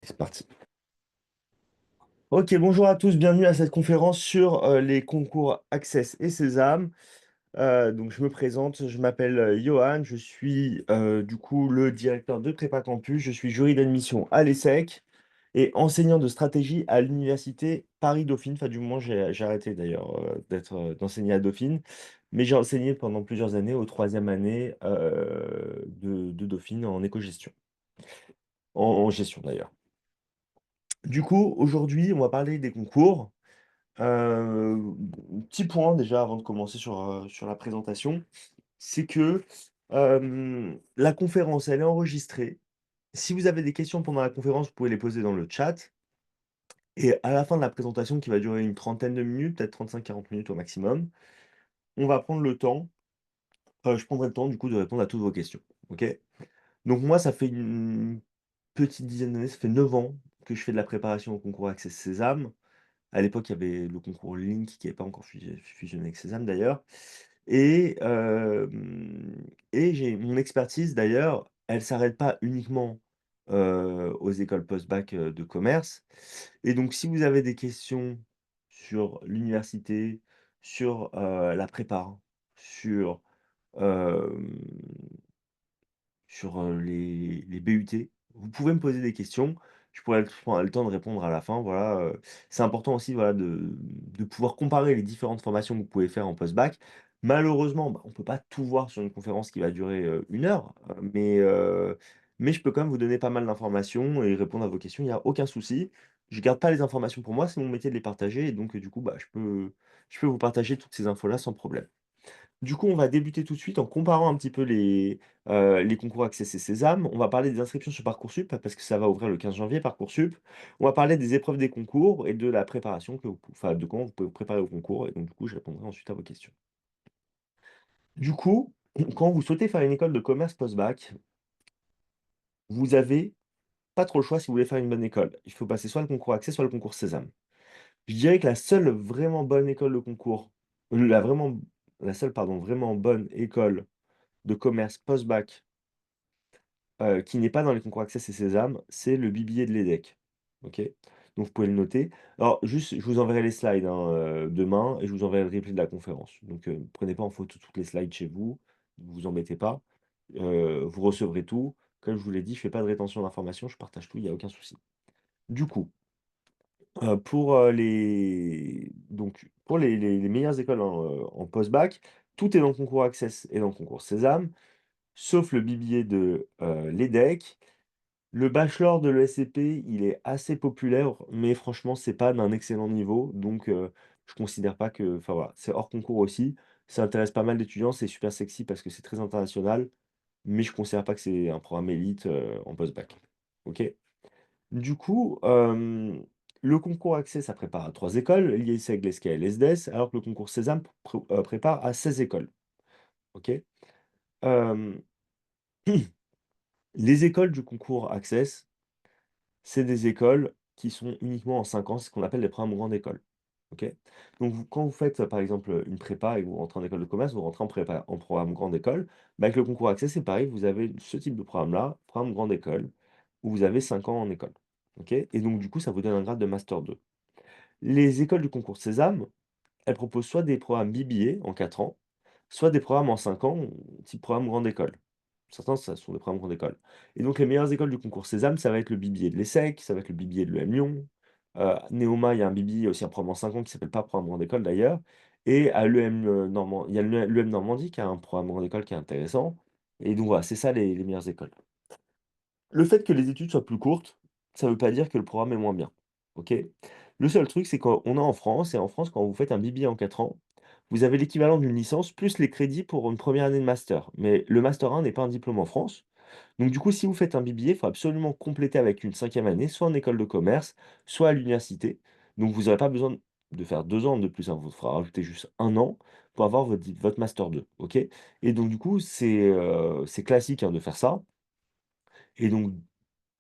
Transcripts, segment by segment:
C'est parti. Ok, bonjour à tous, bienvenue à cette conférence sur les concours Access et Sésame. Donc je me présente, je m'appelle Johan, je suis du coup le directeur de Prépa Campus, je suis jury d'admission à l'ESSEC et enseignant de stratégie à l'université Paris-Dauphine. Enfin du moins j'ai arrêté d'ailleurs d'enseigner à Dauphine, mais j'ai enseigné pendant plusieurs années aux troisième année de Dauphine en éco-gestion, en gestion d'ailleurs. Du coup, aujourd'hui, on va parler des concours. Petit point déjà avant de commencer sur la présentation, c'est que la conférence, elle est enregistrée. Si vous avez des questions pendant la conférence, vous pouvez les poser dans le chat. Et à la fin de la présentation, qui va durer une trentaine de minutes, peut-être 35-40 minutes au maximum, on va prendre le temps, je prendrai le temps du coup de répondre à toutes vos questions. Ok? Donc moi, ça fait une petite dizaine d'années, ça fait 9 ans que je fais de la préparation au concours Access Sésame. À l'époque, il y avait le concours Link qui n'avait pas encore fusionné avec Sésame d'ailleurs. Et, j'ai mon expertise d'ailleurs, elle s'arrête pas uniquement aux écoles post-bac de commerce. Et donc, si vous avez des questions sur l'université, sur la prépa, sur, hem, les BUT. Vous pouvez me poser des questions, je pourrais prendre le temps de répondre à la fin, voilà, c'est important aussi, voilà, de pouvoir comparer les différentes formations que vous pouvez faire en post-bac. Malheureusement, bah, on ne peut pas tout voir sur une conférence qui va durer, 1 heure, mais je peux quand même vous donner pas mal d'informations et répondre à vos questions, il y a aucun souci. Je garde pas les informations pour moi, c'est mon métier de les partager et donc du coup, bah, je peux vous partager toutes ces infos-là sans problème. Du coup, on va débuter tout de suite en comparant un petit peu les concours Access et Sésame. On va parler des inscriptions sur Parcoursup, parce que ça va ouvrir le 15 janvier, Parcoursup. On va parler des épreuves des concours et de la préparation enfin, de comment vous pouvez vous préparer au concours et donc du coup, je répondrai ensuite à vos questions. Du coup, quand vous souhaitez faire une école de commerce post-bac, vous avez pas trop le choix si vous voulez faire une bonne école. Il faut passer soit le concours Access, soit le concours Sésame. Je dirais que la seule vraiment bonne école de concours, la seule, pardon, vraiment bonne école de commerce post-bac qui n'est pas dans les concours Access et Sésame, c'est le bibillet de l'EDEC. OK? Donc vous pouvez le noter. Alors juste, je vous enverrai les slides, hein, demain et je vous enverrai le replay de la conférence. Donc prenez pas en photo toutes les slides chez vous, ne vous embêtez pas. Vous recevrez tout. Comme je vous l'ai dit, je fais pas de rétention d'informations, je partage tout, il y a aucun souci. Du coup, pour les meilleures écoles en post-bac, tout est dans le concours Access et dans le concours Sésame, sauf le bibillet de, l'EDEC. Le bachelor de l'ESCP, il est assez populaire, mais franchement, c'est pas d'un excellent niveau, donc je considère pas que enfin voilà, c'est hors concours aussi. Ça intéresse pas mal d'étudiants, c'est super sexy parce que c'est très international, mais je considère pas que c'est un programme élite, en post-bac. OK? Du coup, le concours Accès, ça prépare à 3 écoles, l'IESEG, l'ESCA et l'ESDES, alors que le concours Sésame prépare à 16 écoles. OK? Hem, les écoles du concours Access, c'est des écoles qui sont uniquement en 5 ans, c'est ce qu'on appelle des programmes grande école. OK? Donc quand vous faites, par exemple, une prépa et que vous rentrez en école de commerce, vous rentrez en programme grande école. Bah, avec le concours accès, c'est pareil, vous avez ce type de programme-là, programme grande école, où vous avez 5 ans en école. OK? Et donc du coup, ça vous donne un grade de master 2. Les écoles du concours Sésame, elles proposent soit des programmes BBA en 4 ans, soit des programmes en 5 ans, type programme grande école. Certains, ça sont des programmes grande école. Et donc les meilleures écoles du concours Sésame, ça va être le BBA de l'ESSEC, ça va être le BBA de l'EM Lyon. Néoma, il y a un BBA aussi, un programme en 5 ans qui s'appelle pas programme grande école d'ailleurs. Et à l'EM il y a l'EM Normandie qui a un programme grande école qui est intéressant. Et donc voilà, c'est ça les meilleures écoles. Le fait que les études soient plus courtes, ça ne veut pas dire que le programme est moins bien. OK? Le seul truc, c'est qu'on est en France et en France, quand vous faites un BBA en 4 ans, vous avez l'équivalent d'une licence plus les crédits pour une première année de master. Mais le master 1 n'est pas un diplôme en France. Donc du coup, si vous faites un BBA, il faut absolument compléter avec une cinquième année, soit en école de commerce, soit à l'université. Donc vous n'aurez pas besoin de faire 2 ans de plus, hein, vous faudra rajouter juste 1 an pour avoir votre master 2. OK? Et donc du coup, c'est classique, hein, de faire ça. Et donc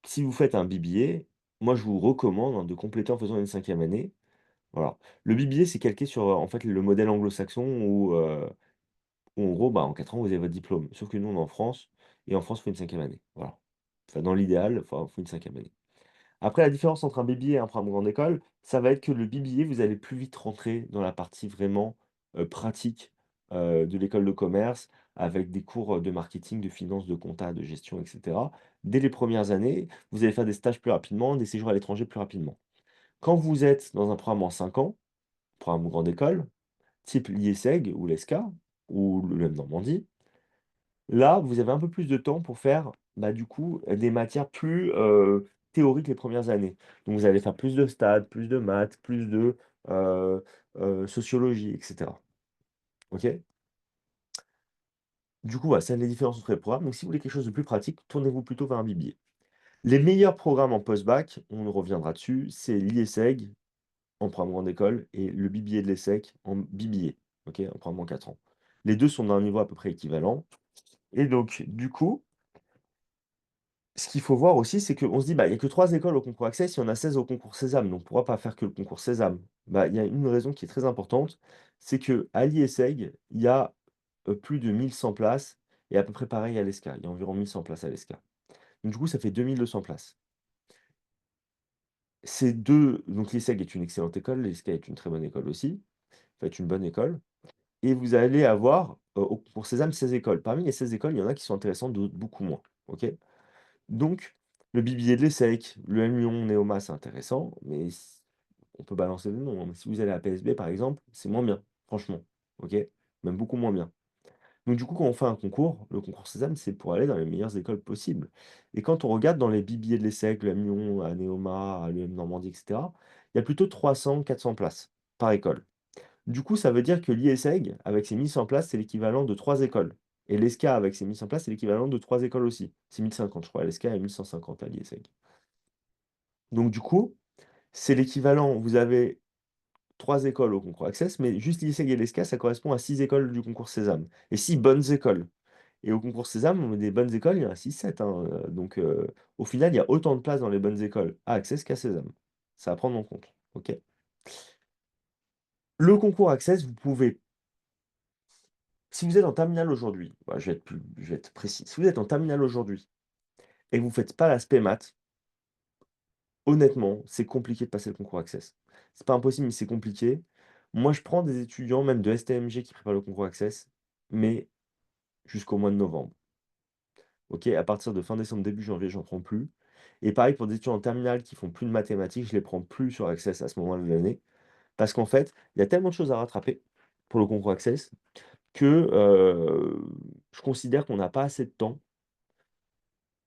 si vous faites un BBA, moi je vous recommande, hein, de compléter en faisant une cinquième année. Voilà. Le BBA, c'est calqué sur, en fait, le modèle anglo-saxon où en gros, bah, en 4 ans, vous avez votre diplôme. Sauf que nous, on est en France et en France, il faut une cinquième année. Voilà. Enfin, dans l'idéal, faut une cinquième année. Après, la différence entre un BBA et un programme grande école, ça va être que le BBA, vous allez plus vite rentrer dans la partie vraiment, pratique, de l'école de commerce, avec des cours, de marketing, de finance, de compta, de gestion et cetera. Dès les premières années, vous allez faire des stages plus rapidement, des séjours à l'étranger plus rapidement. Quand vous êtes dans un programme en 5 ans, programme grande école, type l'IESEG ou l'ESCA ou le Normandie, là, vous avez un peu plus de temps pour faire, bah, du coup, des matières plus, théoriques les premières années. Donc vous allez faire plus de stats, plus de maths, plus de, heu sociologie et cetera. OK? Du coup, voilà, c'est les différences entre les programmes. Donc si vous voulez quelque chose de plus pratique, tournez-vous plutôt vers un BBA. Les meilleurs programmes en post-bac, on reviendra dessus, c'est l'IESEG en programme grande école et le BBA de l'ESSEC en BBA, OK? En programme en 4 ans. Les 2 sont d'un niveau à peu près équivalent et donc du coup, ce qu'il faut voir aussi, c'est qu'on se dit: «Bah, il y a que 3 écoles au concours Access, il y en a 16 au concours Sésame, donc pourquoi pas faire que le concours Sésame?» Bah, il y a une raison qui est très importante, c'est qu'à l'IESEG, il y a, plus de 1 100 places et à peu près pareil à l'ESCA. Il y a environ 1 100 places à l'ESCA. Donc du coup, ça fait 2 200 places. Ces 2 donc l'IESEG est une excellente école, l'ESCA est une très bonne école aussi, enfin est une bonne école et vous allez avoir, au concours Sésame 16 écoles. Parmi les 16 écoles, il y en a qui sont intéressantes, d'autres beaucoup moins, OK? Donc, le bibillet de l'ESSEC, le M Lyon Neoma, c'est intéressant, mais on peut balancer des noms, hein, mais si vous allez à PSB, par exemple, c'est moins bien, franchement, OK? Même beaucoup moins bien. Donc du coup, quand on fait un concours, le concours Sésame, c'est pour aller dans les meilleures écoles possibles. Et quand on regarde dans les billets de l'ESSEC, le M Lyon, à Neoma, à l'EM Normandie, et cetera, il y a plutôt 300-400 places par école. Du coup, ça veut dire que l'IESEG, avec ses 1 100 places, c'est l'équivalent de 3 écoles. Et l'ESCA, avec ses 1 100 places, c'est l'équivalent de 3 écoles aussi. C'est 1 050, je crois. L'ESCA est 1 150 à l'IESEG. Donc du coup, c'est l'équivalent. Vous avez 3 écoles au concours Access, mais juste l'IESEG et l'ESCA, ça correspond à 6 écoles du concours Sésame. Et 6 bonnes écoles. Et au concours Sésame, des bonnes écoles, il y en a 6-7, hein. Donc au final, il y a autant de places dans les bonnes écoles à Access qu'à Sésame. Ça à prendre en compte. OK? Le concours Access, vous pouvez. Si vous êtes en terminale aujourd'hui, bah, je vais être précis. Si vous êtes en terminale aujourd'hui et que vous faites pas l'aspect maths, honnêtement, c'est compliqué de passer le concours Access. C'est pas impossible, mais c'est compliqué. Moi, je prends des étudiants, même de STMG, qui préparent le concours Access, mais jusqu'au mois de novembre. OK? À partir de fin décembre, début janvier, j'en prends plus. Et pareil pour des étudiants en terminale qui font plus de mathématiques, je les prends plus sur Access à ce moment-là de l'année. Parce qu'en fait, il y a tellement de choses à rattraper pour le concours Access que je considère qu'on n'a pas assez de temps.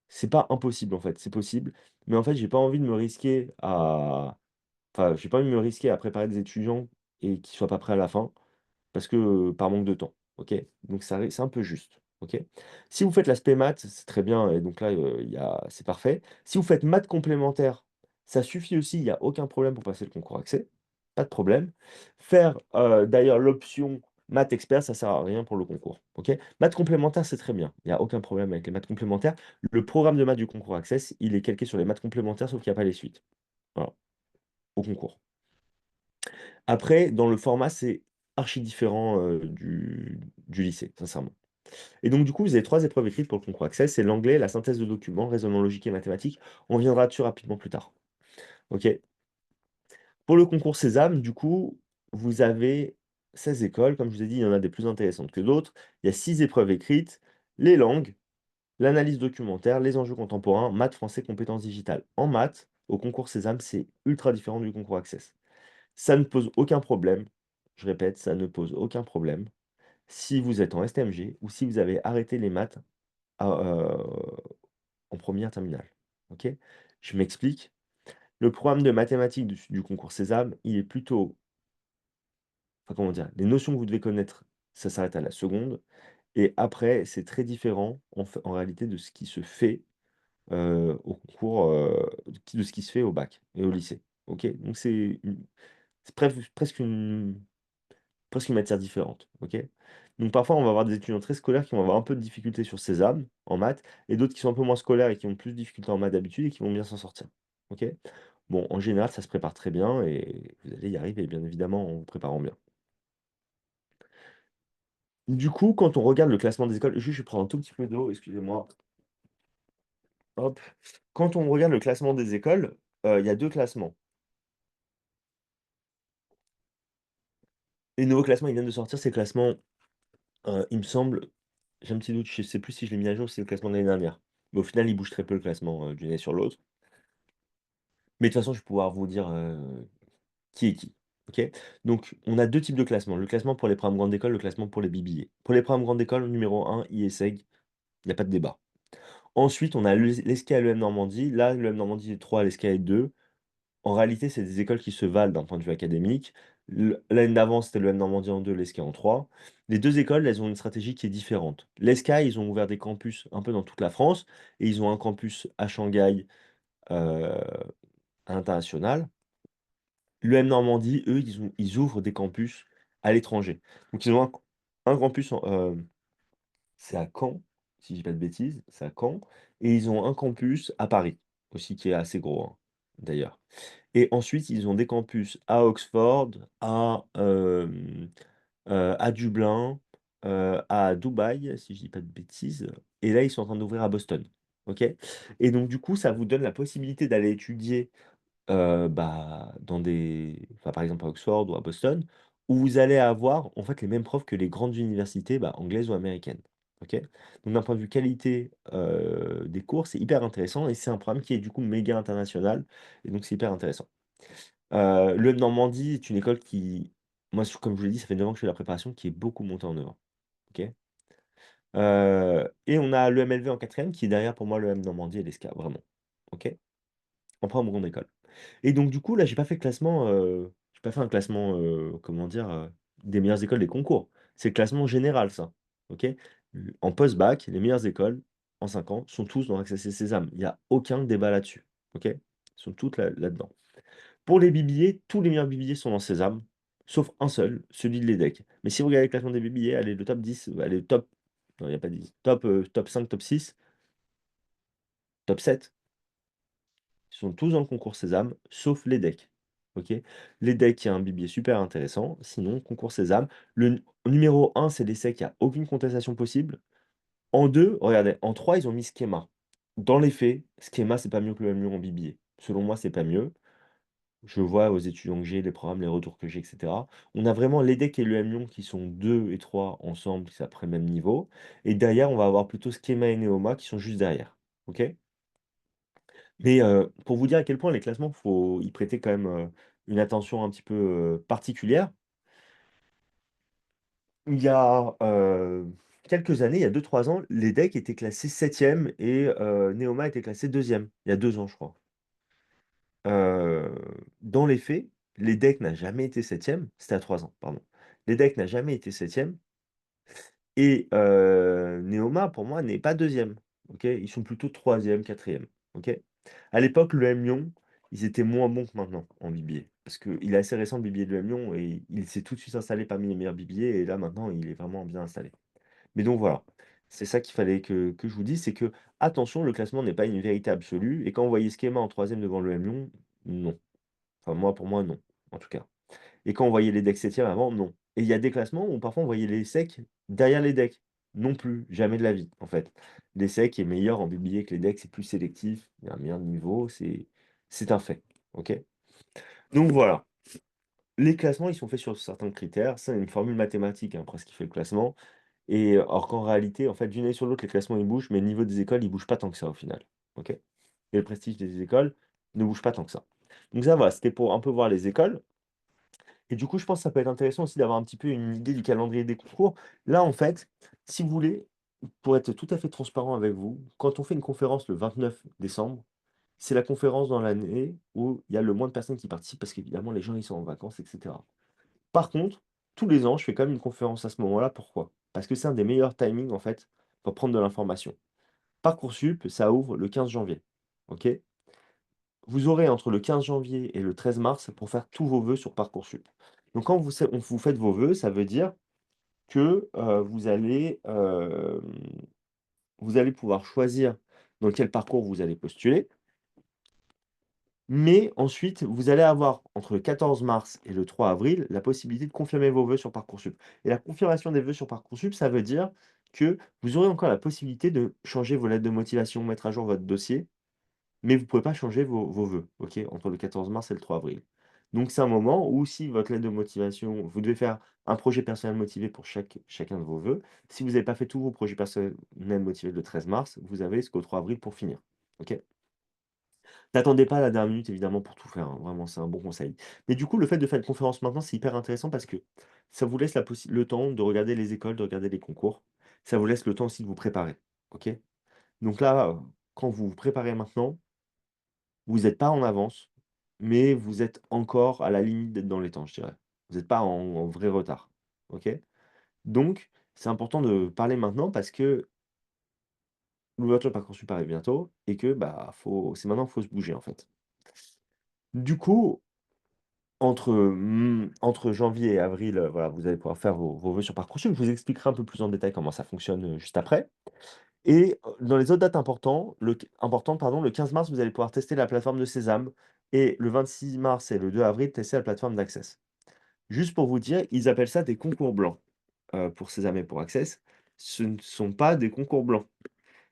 C'est pas impossible en fait, c'est possible, mais en fait, j'ai pas envie de me risquer à j'ai pas envie de me risquer à préparer des étudiants et qu'ils soient pas prêts à la fin, parce que, par manque de temps, OK? Donc c'est un peu juste, OK? Si vous faites l'aspect maths, c'est très bien et donc là, il y a c'est parfait. Si vous faites maths complémentaires, ça suffit aussi, il y a aucun problème pour passer le concours accès, pas de problème. Faire, d'ailleurs l'option maths expert, ça sert à rien pour le concours, OK? Maths complémentaires, c'est très bien, il y a aucun problème avec les maths complémentaires. Le programme de maths du concours Access, il est calqué sur les maths complémentaires, sauf qu'il y a pas les suites. Voilà, au concours. Après, dans le format, c'est archi différent, du lycée, sincèrement. Et donc du coup, vous avez 3 épreuves écrites pour le concours Access, c'est l'anglais, la synthèse de documents, raisonnement logique et mathématiques. On viendra dessus rapidement plus tard. OK? Pour le concours Sésame, du coup, vous avez 16 écoles. Comme je vous ai dit, il y en a des plus intéressantes que d'autres. Il y a 6 épreuves écrites, les langues, l'analyse documentaire, les enjeux contemporains, maths, français, compétences digitales. En maths, au concours Sésame, c'est ultra différent du concours Access. Ça ne pose aucun problème, je répète, ça ne pose aucun problème si vous êtes en STMG ou si vous avez arrêté les maths à, en première terminale. OK? Je m'explique. Le programme de mathématiques du concours Sésame, il est plutôt comment dire? Les notions que vous devez connaître, ça s'arrête à la seconde et après, c'est très différent en réalité de ce qui se fait, au concours, de ce qui se fait au bac et au lycée. OK? Donc c'est presque une matière différente, OK? Donc parfois, on va avoir des étudiants très scolaires qui vont avoir un peu de difficulté sur Sésame, en maths, et d'autres qui sont un peu moins scolaires et qui ont plus de difficultés en maths d'habitude et qui vont bien s'en sortir, OK? Bon, en général, ça se prépare très bien et vous allez y arriver, bien évidemment, en vous préparant bien. Du coup, quand on regarde le classement des écoles juste, je vais prendre un tout petit peu d'eau, excusez-moi. Hop. Quand on regarde le classement des écoles, il y a 2 classements. Les nouveaux classements, ils viennent de sortir, ces classements, il me semble, j'ai un petit doute, je sais plus si je l'ai mis à jour, c'est le classement de l'année dernière. Mais au final, il bouge très peu le classement, d'une année sur l'autre. Mais de toute façon, je vais pouvoir vous dire, qui est qui. OK? Donc on a 2 types de classements. Le classement pour les programmes grande école, le classement pour les BBA. Pour les programmes grande école, numéro 1, IESEG, il y a pas de débat. Ensuite, on a l'ESCA et l'EM Normandie. Là, l'EM Normandie est 3, l'ESCA est 2. En réalité, c'est des écoles qui se valent d'un point de vue académique. L'année d'avant, c'était l'EM Normandie en 2, l'ESCA en 3. Les 2 écoles, elles ont une stratégie qui est différente. L'ESCA, ils ont ouvert des campus un peu dans toute la France et ils ont un campus à Shanghai, heu, à l'international. L'EM Normandie, eux, ils ouvrent des campus à l'étranger. Donc ils ont un campus c'est à Caen, si je dis pas de bêtises, c'est à Caen et ils ont un campus à Paris aussi qui est assez gros, hein, d'ailleurs. Et ensuite, ils ont des campus à Oxford, à Dublin, à Dubaï, si je dis pas de bêtises et là, ils sont en train d'ouvrir à Boston. OK? Et donc du coup, ça vous donne la possibilité d'aller étudier bah, enfin, par exemple à Oxford ou à Boston, où vous allez avoir en fait les mêmes profs que les grandes universités, bah, anglaises ou américaines. OK? Donc d'un point de vue qualité, des cours, c'est hyper intéressant et c'est un programme qui est du coup méga international et donc c'est hyper intéressant. L'EM Normandie est une école qui moi, comme je vous l'ai dit, ça fait 9 ans que je fais la préparation, qui est beaucoup montée en œuvre. OK? Et on a l'EMLV en quatrième qui est derrière pour moi l'EM Normandie et l'ESCA, vraiment. OK? En programme grande école. Et donc du coup, là, j'ai pas fait un classement, comment dire? Des meilleures écoles des concours. C'est le classement général ça, OK? En post-bac, les meilleures écoles, en 5 ans, sont tous dans Access et Sésame. Il y a aucun débat là-dessus, OK? Ils sont toutes là-dedans. Pour les BBA, tous les meilleurs BBA sont dans Sésame, sauf un seul, celui de l'EDEC. Mais si vous regardez le classement des BBA, allez, le top 10, allez, le top non, il y a pas 10, top 5, top 6, top 7. Ils sont tous dans le concours Sésame, sauf l'EDEC. OK? L'EDEC qui a un bibier super intéressant, sinon concours Sésame. Numéro 1, c'est l'ESSEC, il y a aucune contestation possible. En 2, regardez, en 3, ils ont mis Schema. Dans les faits, Schema, c'est pas mieux que le M Lyon en bibier. Selon moi, c'est pas mieux. Je vois aux étudiants que j'ai, les programmes, les retours que j'ai et cetera. On a vraiment l'EDEC et le M Lyon qui sont 2 et 3 ensemble, c'est après le même niveau et derrière, on va avoir plutôt Schema et Neoma qui sont juste derrière. OK? Mais, pour vous dire à quel point les classements, faut y prêter quand même, une attention un petit peu, particulière. Il y a, quelques années, il y a 2-3 ans, l'EDEC était classé 7e et Neoma était classé 2e, il y a 2 ans, je crois. Heu, Dans les faits, l'EDEC n'a jamais été 7e, c'était à 3 ans, pardon. L'EDEC n'a jamais été 7e et Neoma, pour moi, n'est pas 2e. OK? Ils sont plutôt 3e, 4e. OK? À l'époque, le M Lyon, ils étaient moins bons que maintenant en bibier. Parce qu'il est assez récent le bibier de l'EM Lyon et il s'est tout de suite installé parmi les meilleurs bibiers et là maintenant il est vraiment bien installé. Mais donc voilà, c'est ça qu'il fallait que je vous dise, c'est que attention, le classement n'est pas une vérité absolue et quand vous voyez Schema en troisième devant le l'EM Lyon, non. Enfin moi, pour moi, non, en tout cas. Et quand on voyait les decks 7e avant, non. Et il y a des classements où parfois on voyait les secs derrière les decks. Non plus, jamais de la vie, en fait. Les secs est meilleur en biblier que les decks, c'est plus sélectif, il y a un meilleur niveau, c'est un fait. OK? Donc voilà. Les classements, ils sont faits sur certains critères. C'est une formule mathématique, hein, presque qui fait le classement. Et alors qu'en réalité, en fait, d'une année sur l'autre, les classements ils bougent, mais le niveau des écoles, il bouge pas tant que ça au final. OK? Et le prestige des écoles ne bouge pas tant que ça. Donc ça, voilà, c'était pour un peu voir les écoles. Et du coup, je pense que ça peut être intéressant aussi d'avoir un petit peu une idée du calendrier des concours. Là, en fait, si vous voulez, pour être tout à fait transparent avec vous, quand on fait une conférence le 29 décembre, c'est la conférence dans l'année où il y a le moins de personnes qui participent parce qu'évidemment, les gens, ils sont en vacances, etc. Par contre, tous les ans, je fais quand même une conférence à ce moment-là. Pourquoi? Parce que c'est un des meilleurs timings, en fait, pour prendre de l'information. Parcoursup, ça ouvre le 15 janvier. OK? Vous aurez entre le 15 janvier et le 13 mars pour faire tous vos vœux sur Parcoursup. Donc quand vous faites vos vœux, ça veut dire que, vous allez pouvoir choisir dans quel parcours vous allez postuler. Mais ensuite, vous allez avoir entre le 14 mars et le 3 avril, la possibilité de confirmer vos vœux sur Parcoursup. Et la confirmation des vœux sur Parcoursup, ça veut dire que vous aurez encore la possibilité de changer vos lettres de motivation, mettre à jour votre dossier mais vous pouvez pas changer vos vœux, OK? Entre le 14 mars et le 3 avril. Donc c'est un moment où si votre lettre de motivation vous devez faire un projet personnel motivé pour chacun de vos vœux. Si vous n'avez pas fait tous vos projets personnels motivés le 13 mars, vous avez jusqu'au 3 avril pour finir, OK? N'attendez pas la dernière minute évidemment pour tout faire, hein, vraiment c'est un bon conseil. Mais du coup, le fait de faire une conférence maintenant, c'est hyper intéressant parce que ça vous laisse le temps de regarder les écoles, de regarder les concours. Ça vous laisse le temps aussi de vous préparer, OK? Donc là, quand vous vous préparez maintenant, vous êtes pas en avance, mais vous êtes encore à la limite d'être dans les temps, je dirais. Vous êtes pas en vrai retard, OK? Donc c'est important de parler maintenant parce que l'ouverture de Parcoursup arrive bientôt et que, bah, c'est maintenant qu'il faut se bouger, en fait. Du coup, entre janvier et avril, voilà, vous allez pouvoir faire vos vœux sur Parcoursup. Je vous expliquerai un peu plus en détail comment ça fonctionne, juste après. Et dans les autres dates importantes, pardon, le 15 mars, vous allez pouvoir tester la plateforme de Sésame et le 26 mars et le 2 avril, tester la plateforme d'Access. Juste pour vous dire, ils appellent ça des concours blancs, pour Sésame et pour Access. Ce ne sont pas des concours blancs.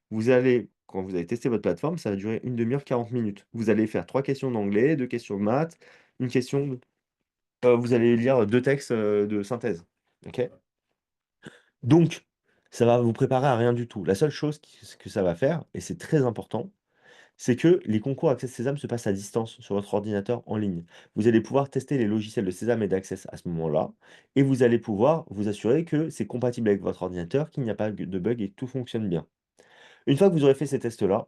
Quand vous allez tester votre plateforme, ça va durer une demi heure, 40 minutes. Vous allez faire 3 questions d'anglais, 2 questions de maths, une question vous allez lire 2 textes, de synthèse. OK? Donc, ça va vous préparer à rien du tout. La seule chose que ça va faire, et c'est très important, c'est que les concours Access Sésame se passent à distance sur votre ordinateur en ligne. Vous allez pouvoir tester les logiciels de Sésame et d'Access à ce moment-là, et vous allez pouvoir vous assurer que c'est compatible avec votre ordinateur, qu'il n'y a pas de bug et que tout fonctionne bien. Une fois que vous aurez fait ces tests-là,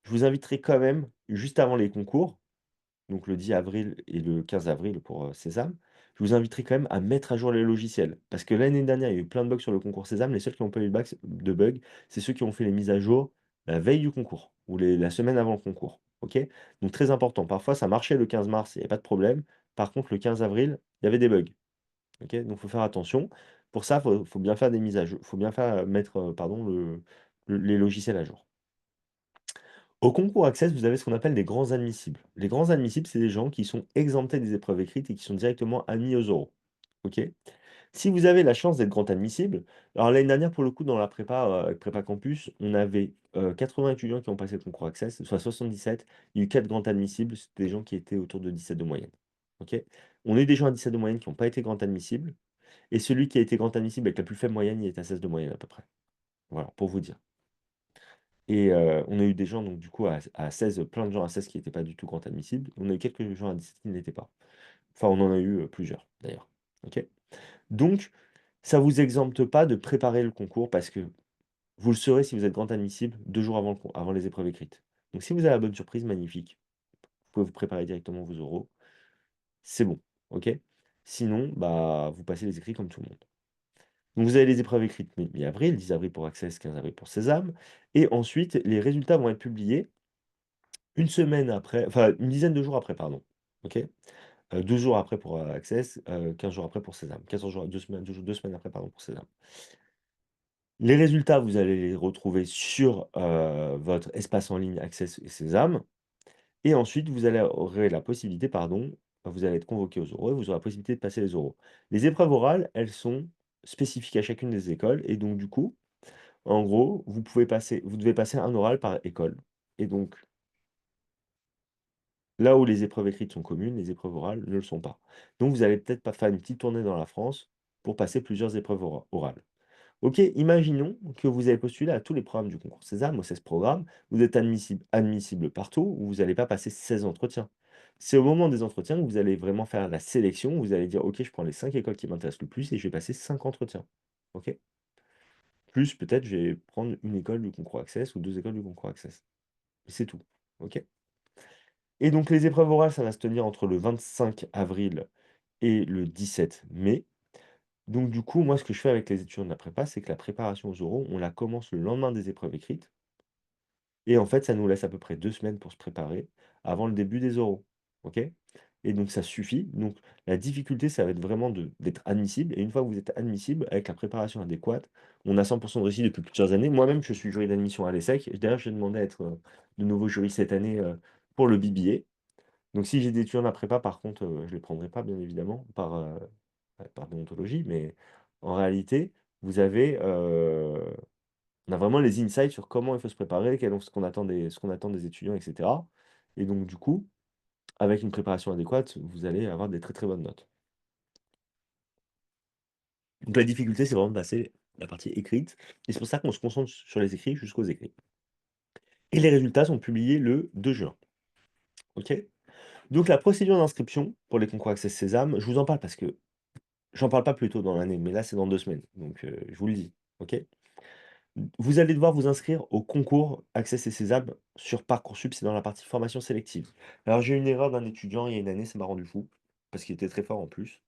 je vous inviterai quand même, juste avant les concours, donc le 10 avril et le 15 avril pour, Sésame, je vous inviterai quand même à mettre à jour les logiciels. Parce que l'année dernière, il y a eu plein de bugs sur le concours Sésame. Les seuls qui n'ont pas eu de bugs, c'est ceux qui ont fait les mises à jour la veille du concours ou la semaine avant le concours. OK? Donc très important. Parfois, ça marchait le 15 mars, il n'y avait pas de problème. Par contre, le 15 avril, il y avait des bugs. OK? Donc il faut faire attention. Pour ça, faut bien faire des mises à jour. Il faut bien faire, mettre, pardon, les logiciels à jour. Au concours Access, vous avez ce qu'on appelle des grands admissibles. Les grands admissibles, c'est des gens qui sont exemptés des épreuves écrites et qui sont directement admis aux oraux. OK? Si vous avez la chance d'être grand admissible, alors l'année dernière, pour le coup, dans la prépa, avec Prépa Campus, on avait 80 étudiants qui ont passé le concours Access, soit 77. Il y a eu 4 grands admissibles, c'était des gens qui étaient autour de 17 de moyenne. OK? On a eu des gens à 17 de moyenne qui n'ont pas été grand admissibles, et celui qui a été grand admissible avec la plus faible moyenne, il est à 16 de moyenne à peu près. Voilà, pour vous dire. Et on a eu des gens donc du coup à 16, plein de gens à 16 qui n'étaient pas du tout grand admissibles. On a eu quelques gens à 17 qui ne l'étaient pas. Enfin, on en a eu, plusieurs d'ailleurs. OK? Donc ça vous exempte pas de préparer le concours parce que vous le saurez si vous êtes grand admissible 2 jours avant les épreuves écrites. Donc si vous avez la bonne surprise, magnifique. Vous pouvez vous préparer directement vos oraux, c'est bon, OK? Sinon, bah, vous passez les écrits comme tout le monde. Donc vous avez les épreuves écrites mi-avril, 10 avril pour Access, 15 avril pour Sésame et ensuite les résultats vont être publiés une semaine après, enfin une dizaine de jours après, pardon. OK? 12 jours après pour, Access, 15 jours après pour Sésame. 14 jours, 2 semaines, 2 semaines après, pardon, pour Sésame. Les résultats, vous allez les retrouver sur, votre espace en ligne Access et Sésame et ensuite aurez la possibilité, pardon, vous allez être convoqué aux oraux et vous aurez la possibilité de passer les oraux. Les épreuves orales, elles sont spécifiques à chacune des écoles et donc du coup, en gros, vous devez passer un oral par école et donc là où les épreuves écrites sont communes, les épreuves orales ne le sont pas. Donc vous allez peut-être pas faire une petite tournée dans la France pour passer plusieurs épreuves orales. OK, imaginons que vous avez postulé à tous les programmes du concours Sésame, aux 16 programmes, vous êtes admissible partout, où vous n'allez pas passer 16 entretiens. C'est au moment des entretiens que vous allez vraiment faire la sélection, vous allez dire: «OK, je prends les 5 écoles qui m'intéressent le plus et je vais passer 5 entretiens». OK? Plus peut-être je vais prendre une école du concours Access ou 2 écoles du concours Access. C'est tout. OK? Et donc les épreuves orales, ça va se tenir entre le 25 avril et le 17 mai. Donc du coup, moi, ce que je fais avec les étudiants de la prépa, c'est que la préparation aux oraux, on la commence le lendemain des épreuves écrites et en fait, ça nous laisse à peu près 2 semaines pour se préparer avant le début des oraux. OK? Et donc ça suffit. Donc la difficulté, ça va être vraiment d'être admissible et une fois que vous êtes admissible, avec la préparation adéquate, on a 100 de réussite depuis plusieurs années. Moi-même, je suis jury d'admission à l'ESSEC. D'ailleurs, j'ai demandé à être, de nouveau jury cette année, pour le BBA. Donc si j'ai des étudiants de la prépa, par contre, je les prendrai pas bien évidemment par déontologie, mais en réalité, vous avez, On a vraiment les insights sur comment il faut se préparer, ce qu'on attend des étudiants et cetera et donc du coup, avec une préparation adéquate, vous allez avoir des très, très bonnes notes. Donc la difficulté, c'est vraiment de passer la partie écrite et c'est pour ça qu'on se concentre sur les écrits jusqu'aux écrits et les résultats sont publiés le 2 juin. OK? Donc la procédure d'inscription pour les concours Access Sésame, je vous en parle parce que j'en parle pas plus tôt dans l'année, mais là, c'est dans 2 semaines, donc je vous le dis, OK? Vous allez devoir vous inscrire au concours Access et Sésame sur Parcoursup, c'est dans la partie formation sélective. Alors j'ai eu une erreur d'un étudiant il y a une année, ça m'a rendu fou, parce qu'il était très fort en plus.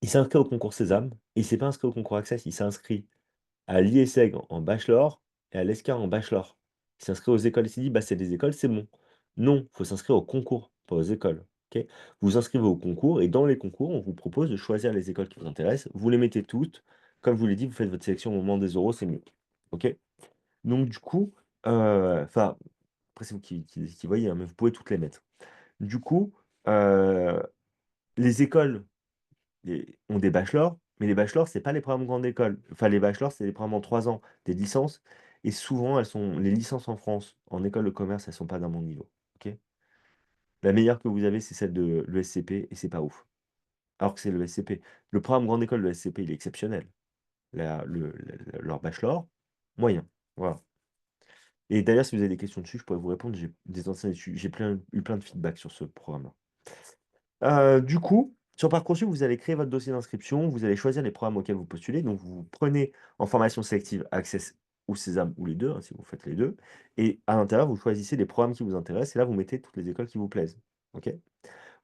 Il s'est inscrit au concours Sésame et il s'est pas inscrit au concours Access, il s'est inscrit à l'IESEG en bachelor et à l'ESCA en bachelor. Il s'est inscrit aux écoles, il s'est dit: «Bah, c'est des écoles, c'est bon». Non, il faut s'inscrire au concours, pas aux écoles, OK? Vous vous inscrivez au concours et dans les concours, on vous propose de choisir les écoles qui vous intéressent. Vous les mettez toutes. Comme je vous l'ai dit, vous faites votre sélection au moment des oraux, c'est mieux, OK? Donc du coup, enfin, après c'est vous qui voyez, hein, mais vous pouvez toutes les mettre. Du coup, heu, les écoles ont des bachelors, mais les bachelors, c'est pas les programmes grande école. Enfin, les bachelors, c'est des programmes en 3 ans, des licences et souvent, elles sont les licences en France, en école de commerce, elles sont pas d'un bon niveau, OK? La meilleure que vous avez, c'est celle de l'ESCP et c'est pas ouf. Alors que c'est l'ESCP. Le programme grande école de l'ESCP, il est exceptionnel. Leur bachelor, moyen, voilà. Et d'ailleurs, si vous avez des questions dessus, je pourrais vous répondre. J'ai des anciens étu j'ai eu plein de feedback sur ce programme-là. Du coup, sur Parcoursup, vous allez créer votre dossier d'inscription, vous allez choisir les programmes auxquels vous postulez. Donc, vous prenez en formation sélective Access ou Sésame ou les 2, hein, si vous faites les 2. Et à l'intérieur, vous choisissez les programmes qui vous intéressent et là, vous mettez toutes les écoles qui vous plaisent. OK?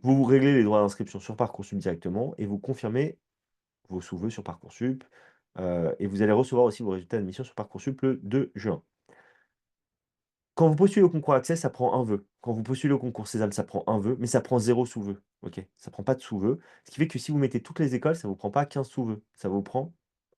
Vous réglez les droits d'inscription sur Parcoursup directement et vous confirmez vos sous-vœux sur Parcoursup, et vous allez recevoir aussi vos résultats d'admission sur Parcoursup le 2 juin. Quand vous postulez au concours Access, ça prend un vœu. Quand vous postulez au concours Sésame, ça prend un vœu, mais ça prend 0 sous-vœu, OK? Ça prend pas de sous-vœu. Ce qui fait que si vous mettez toutes les écoles, ça vous prend pas 15 sous-vœux. Ça vous prend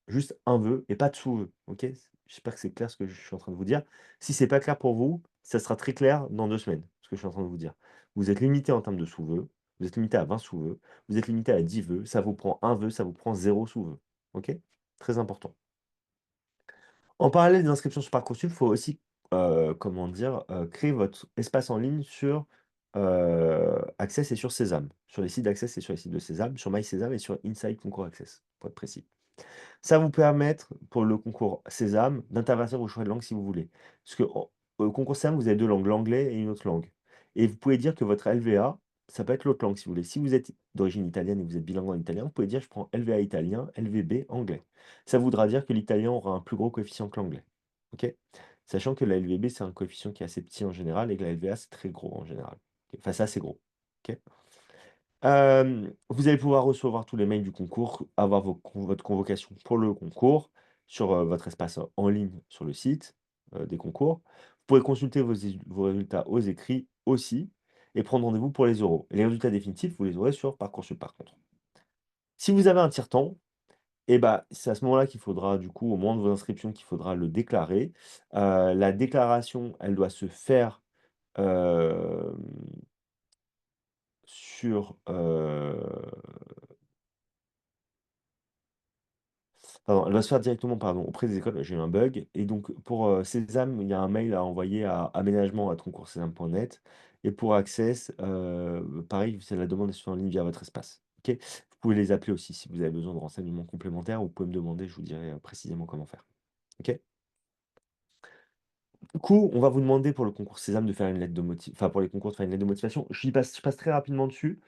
juste un vœu et pas de sous-vœu, OK? J'espère que c'est clair ce que je suis en train de vous dire. Si c'est pas clair pour vous, ça sera très clair dans 2 semaines, ce que je suis en train de vous dire. Vous êtes limité en termes de sous-vœux, vous êtes limité à 20 sous-vœux, vous êtes limité à 10 vœux, ça vous prend un vœu, ça vous prend 0 sous-vœu, OK? Très important. En parallèle des inscriptions sur Parcoursup, il faut aussi, comment dire? Créer votre espace en ligne sur, Access et sur Sésame. Sur les sites d'Access et sur les sites de Sésame, sur MySésame et sur Inside Concours Access, pour être précis. Ça vous permettre, pour le concours Sésame, d'intervertir vos choix de langue si vous voulez. Parce que au concours Sésame, vous avez 2 langues, l'anglais et une autre langue. Et vous pouvez dire que votre LVA, ça peut être l'autre langue si vous voulez. Si vous êtes d'origine italienne et que vous êtes bilingue en italien, vous pouvez dire: «Je prends LVA italien, LVB anglais». Ça voudra dire que l'italien aura un plus gros coefficient que l'anglais. OK? Sachant que la LVB, c'est un coefficient qui est assez petit en général et que la LVA, c'est très gros en général. Enfin, c'est assez gros. OK? Vous allez pouvoir recevoir tous les mails du concours, avoir votre convocation pour le concours sur, votre espace en ligne sur le site, des concours. Vous pourrez consulter vos résultats aux écrits aussi et prendre rendez-vous pour les oraux. Les résultats définitifs, vous les aurez sur Parcoursup par contre. Si vous avez un tiers-temps et bah, c'est à ce moment-là qu'il faudra du coup, au moment de vos inscriptions, qu'il faudra le déclarer. La déclaration, elle doit se faire, hem, sur, pardon, elle va se faire directement, pardon, auprès des écoles. J'ai eu un bug et donc pour, Sésame, il y a un mail à envoyer à aménagement@concourssésame.net et pour Access, pareil, c'est la demande est faite en ligne via votre espace. OK? Vous pouvez les appeler aussi si vous avez besoin de renseignements complémentaires, vous pouvez me demander, je vous dirai, précisément comment faire. OK? Du coup, on va vous demander pour le concours Sésame de faire une lettre de enfin pour les concours de faire une lettre de motivation. Je passe très rapidement dessus,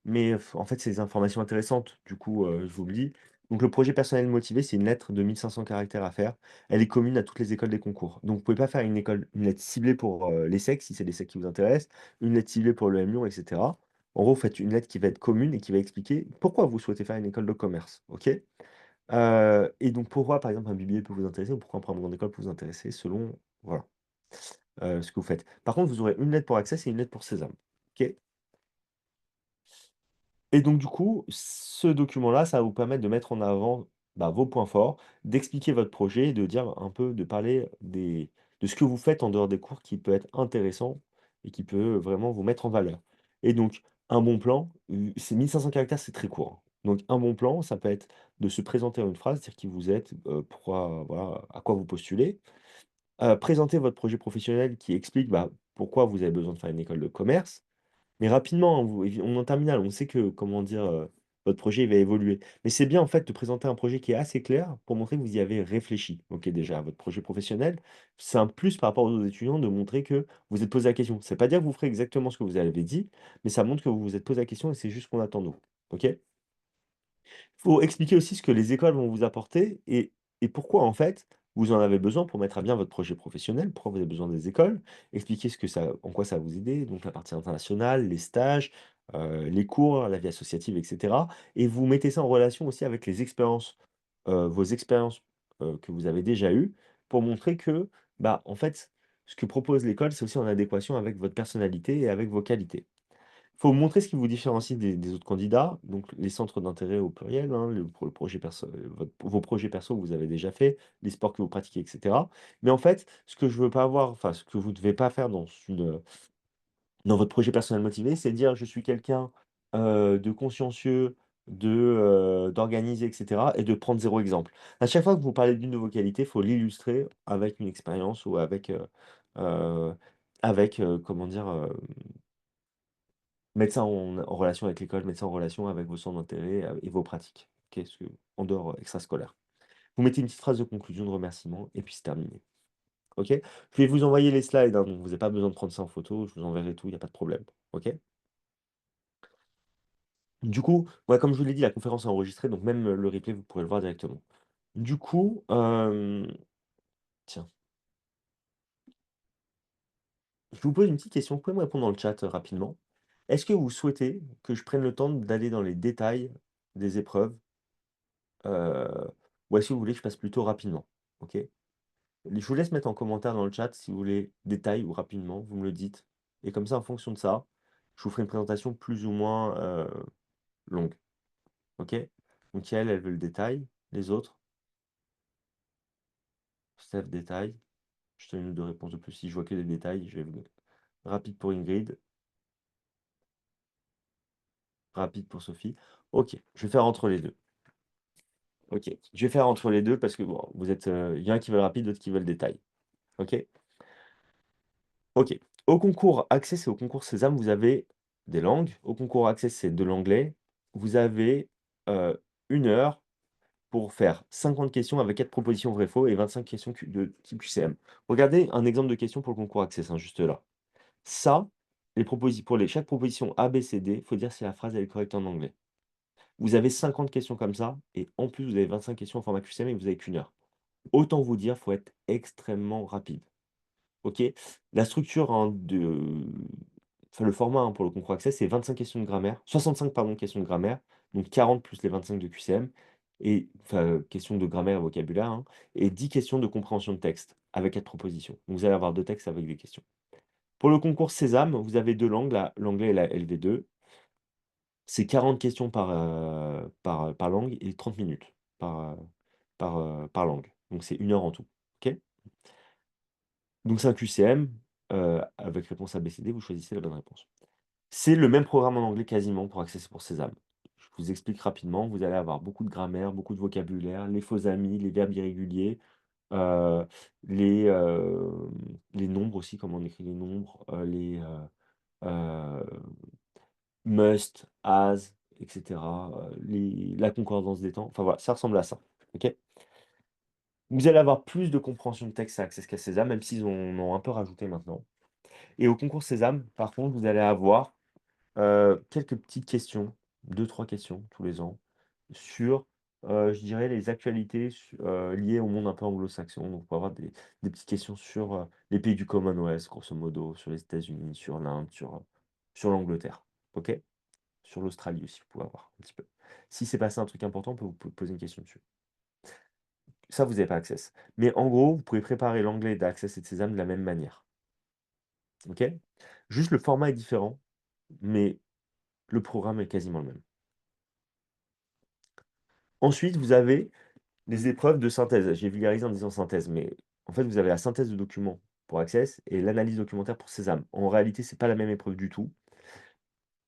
mais en fait, c'est des informations intéressantes. Du coup, je vous le dis. Donc le projet personnel motivé, c'est une lettre de 1 500 caractères à faire. Elle est commune à toutes les écoles des concours. Donc vous pouvez pas faire une lettre ciblée pour, l'ESSEC, si c'est l'ESSEC qui vous intéresse, une lettre ciblée pour l'EM Lyon et cetera. En gros, vous faites une lettre qui va être commune et qui va expliquer pourquoi vous souhaitez faire une école de commerce, OK? Et donc pourquoi, par exemple, un BBA peut vous intéresser ou pourquoi un programme grande école peut vous intéresser selon voilà. Ce que vous faites. Par contre, vous aurez une lettre pour Access et une lettre pour Sésame. OK? Et donc du coup, ce document-là, ça va vous permettre de mettre en avant, bah, vos points forts, d'expliquer votre projet et de dire un peu de parler de ce que vous faites en dehors des cours qui peut être intéressant et qui peut vraiment vous mettre en valeur. Et donc un bon plan, c'est 1 500 caractères, c'est très court, hein. Donc un bon plan, ça peut être de se présenter en une phrase, dire qui vous êtes, pourquoi, voilà, à quoi vous postulez. Présenter votre projet professionnel qui explique, bah, pourquoi vous avez besoin de faire une école de commerce. Mais rapidement, hein, vous on est en terminale, on sait que, comment dire, votre projet il va évoluer. Mais c'est bien en fait de présenter un projet qui est assez clair pour montrer que vous y avez réfléchi. OK, déjà à votre projet professionnel, c'est un plus par rapport aux autres étudiants de montrer que vous êtes posé la question. C'est pas dire que vous ferez exactement ce que vous avez dit, mais ça montre que vous vous êtes posé la question et c'est juste ce qu'on attend de vous. OK? Faut expliquer aussi ce que les écoles vont vous apporter et pourquoi, en fait, vous en avez besoin pour mettre à bien votre projet professionnel, pourquoi vous avez besoin des écoles. Expliquer ce que ça en quoi ça va vous aider, donc la partie internationale, les stages, les cours, la vie associative et cetera et vous mettez ça en relation aussi avec les expériences, vos expériences, que vous avez déjà eues pour montrer que, bah, en fait, ce que propose l'école, c'est aussi en adéquation avec votre personnalité et avec vos qualités. Faut montrer ce qui vous différencie des autres candidats, donc les centres d'intérêt au pluriel, hein, le projet perso vos projets perso que vous avez déjà fait, les sports que vous pratiquez et cetera. Mais en fait, ce que je veux pas avoir, enfin ce que vous devez pas faire dans votre projet personnel motivé, c'est dire: «Je suis quelqu'un, de consciencieux, d'organisé et cetera» et de prendre zéro exemple. À chaque fois que vous parlez d'une de vos qualités, il faut l'illustrer avec une expérience ou heu, comment dire? Mettre ça en relation avec l'école, mettre ça en relation avec vos centres d'intérêt, et vos pratiques. OK? Ce que en dehors, extrascolaire. Vous mettez une petite phrase de conclusion, de remerciement et puis c'est terminé. OK? Je vais vous envoyer les slides, hein, donc vous avez pas besoin de prendre ça en photo, je vous enverrai tout, il y a pas de problème. OK? Du coup, ouais, comme je vous l'ai dit, la conférence est enregistrée, donc même, le replay, vous pourrez le voir directement. Du coup, tiens, je vous pose une petite question, vous pouvez me répondre dans le chat, rapidement. Est-ce que vous souhaitez que je prenne le temps d'aller dans les détails des épreuves, ou est-ce que vous voulez que je passe plutôt rapidement? OK? Je vous laisse mettre en commentaire dans le chat si vous voulez détail ou rapidement, vous me le dites. Et comme ça, en fonction de ça, je vous ferai une présentation plus ou moins longue. OK? Donc elle veut le détail. Les autres, Steph, détail. Je te donne une ou deux réponses de plus. Si je vois que des détails, je vais vous... Rapide pour Ingrid, rapide pour Sophie. OK, je vais faire entre les deux. OK, je vais faire entre les deux parce que bon, vous êtes, il y en a qui veulent rapide, d'autres qui veulent détail. OK? OK. Au concours Access et au concours Sésame, vous avez des langues. Au concours Access, c'est de l'anglais. Vous avez, 1 heure pour faire 50 questions avec 4 propositions vrai-faux et 25 questions de type QCM. Regardez un exemple de question pour le concours Access, hein, juste là. Ça, pour les chaque proposition A, B, C, D, il faut dire si la phrase elle est correcte en anglais. Vous avez 50 questions comme ça et en plus vous avez 25 questions en format QCM et vous avez qu'1 heure. Autant vous dire, faut être extrêmement rapide. OK. La structure, hein, enfin le format, hein, pour le concours Access, c'est 25 questions de grammaire, 65 pardon, questions de grammaire, donc 40 plus les 25 de QCM et enfin, questions de grammaire et vocabulaire, hein, et 10 questions de compréhension de texte avec 4 propositions. Donc vous allez avoir 2 textes avec des questions. Pour le concours Sésame, vous avez 2 langues, l'anglais et la LV2. C'est 40 questions par langue et 30 minutes par langue. Donc c'est 1 heure en tout. OK? Donc c'est un QCM, avec réponse A, B, C, D, vous choisissez la bonne réponse. C'est le même programme en anglais quasiment pour Access pour Sésame. Je vous explique rapidement, vous allez avoir beaucoup de grammaire, beaucoup de vocabulaire, les faux amis, les verbes irréguliers, heu, les, les nombres aussi, comment on écrit les nombres, heu, must, has et cetera, la concordance des temps, enfin voilà, ça ressemble à ça, OK? Vous allez avoir plus de compréhension de texte à Access qu'à Sésame, même s'ils en ont un peu rajouté maintenant. Et au concours Sésame, par contre, vous allez avoir, quelques petites questions, 2-3 questions tous les ans sur, je dirais les actualités liées au monde un peu anglo-saxon. Donc on va avoir des petites questions sur, les pays du Commonwealth, grosso modo, sur les États-Unis, sur l'Inde, sur l'Angleterre. OK? Sur l'Australie aussi, vous pouvez avoir un petit peu. Si c'est passé un truc important, on peut vous poser une question dessus. Ça, vous avez pas Access. Mais en gros, vous pouvez préparer l'anglais d'Access et de Sésame de la même manière. OK? Juste le format est différent, mais le programme est quasiment le même. Ensuite, vous avez les épreuves de synthèse. J'ai vulgarisé en disant synthèse, mais en fait, vous avez la synthèse de documents pour Access et l'analyse documentaire pour Sésame. En réalité, c'est pas la même épreuve du tout.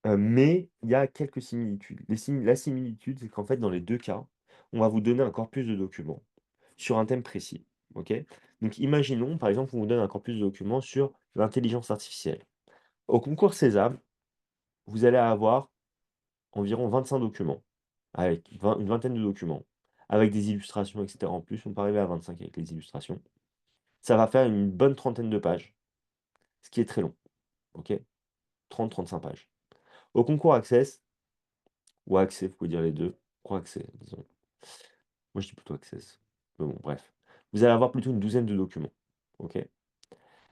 Mais il y a quelques similitudes. La similitude, c'est qu'en fait, dans les 2 cas, on va vous donner un corpus de documents sur un thème précis, OK? Donc imaginons, par exemple, on vous donne un corpus de documents sur l'intelligence artificielle. Au concours Sésame, vous allez avoir environ 25 documents, avec une vingtaine de documents, avec des illustrations et cetera en plus, on peut arriver à 25 avec les illustrations. Ça va faire une bonne trentaine de pages, ce qui est très long, OK? 30-35 pages. Au concours Access ou Accès, vous pouvez dire les 2, concours Accès, disons. Moi, je dis plutôt Access, mais bon, bref. Vous allez avoir plutôt une douzaine de documents, OK?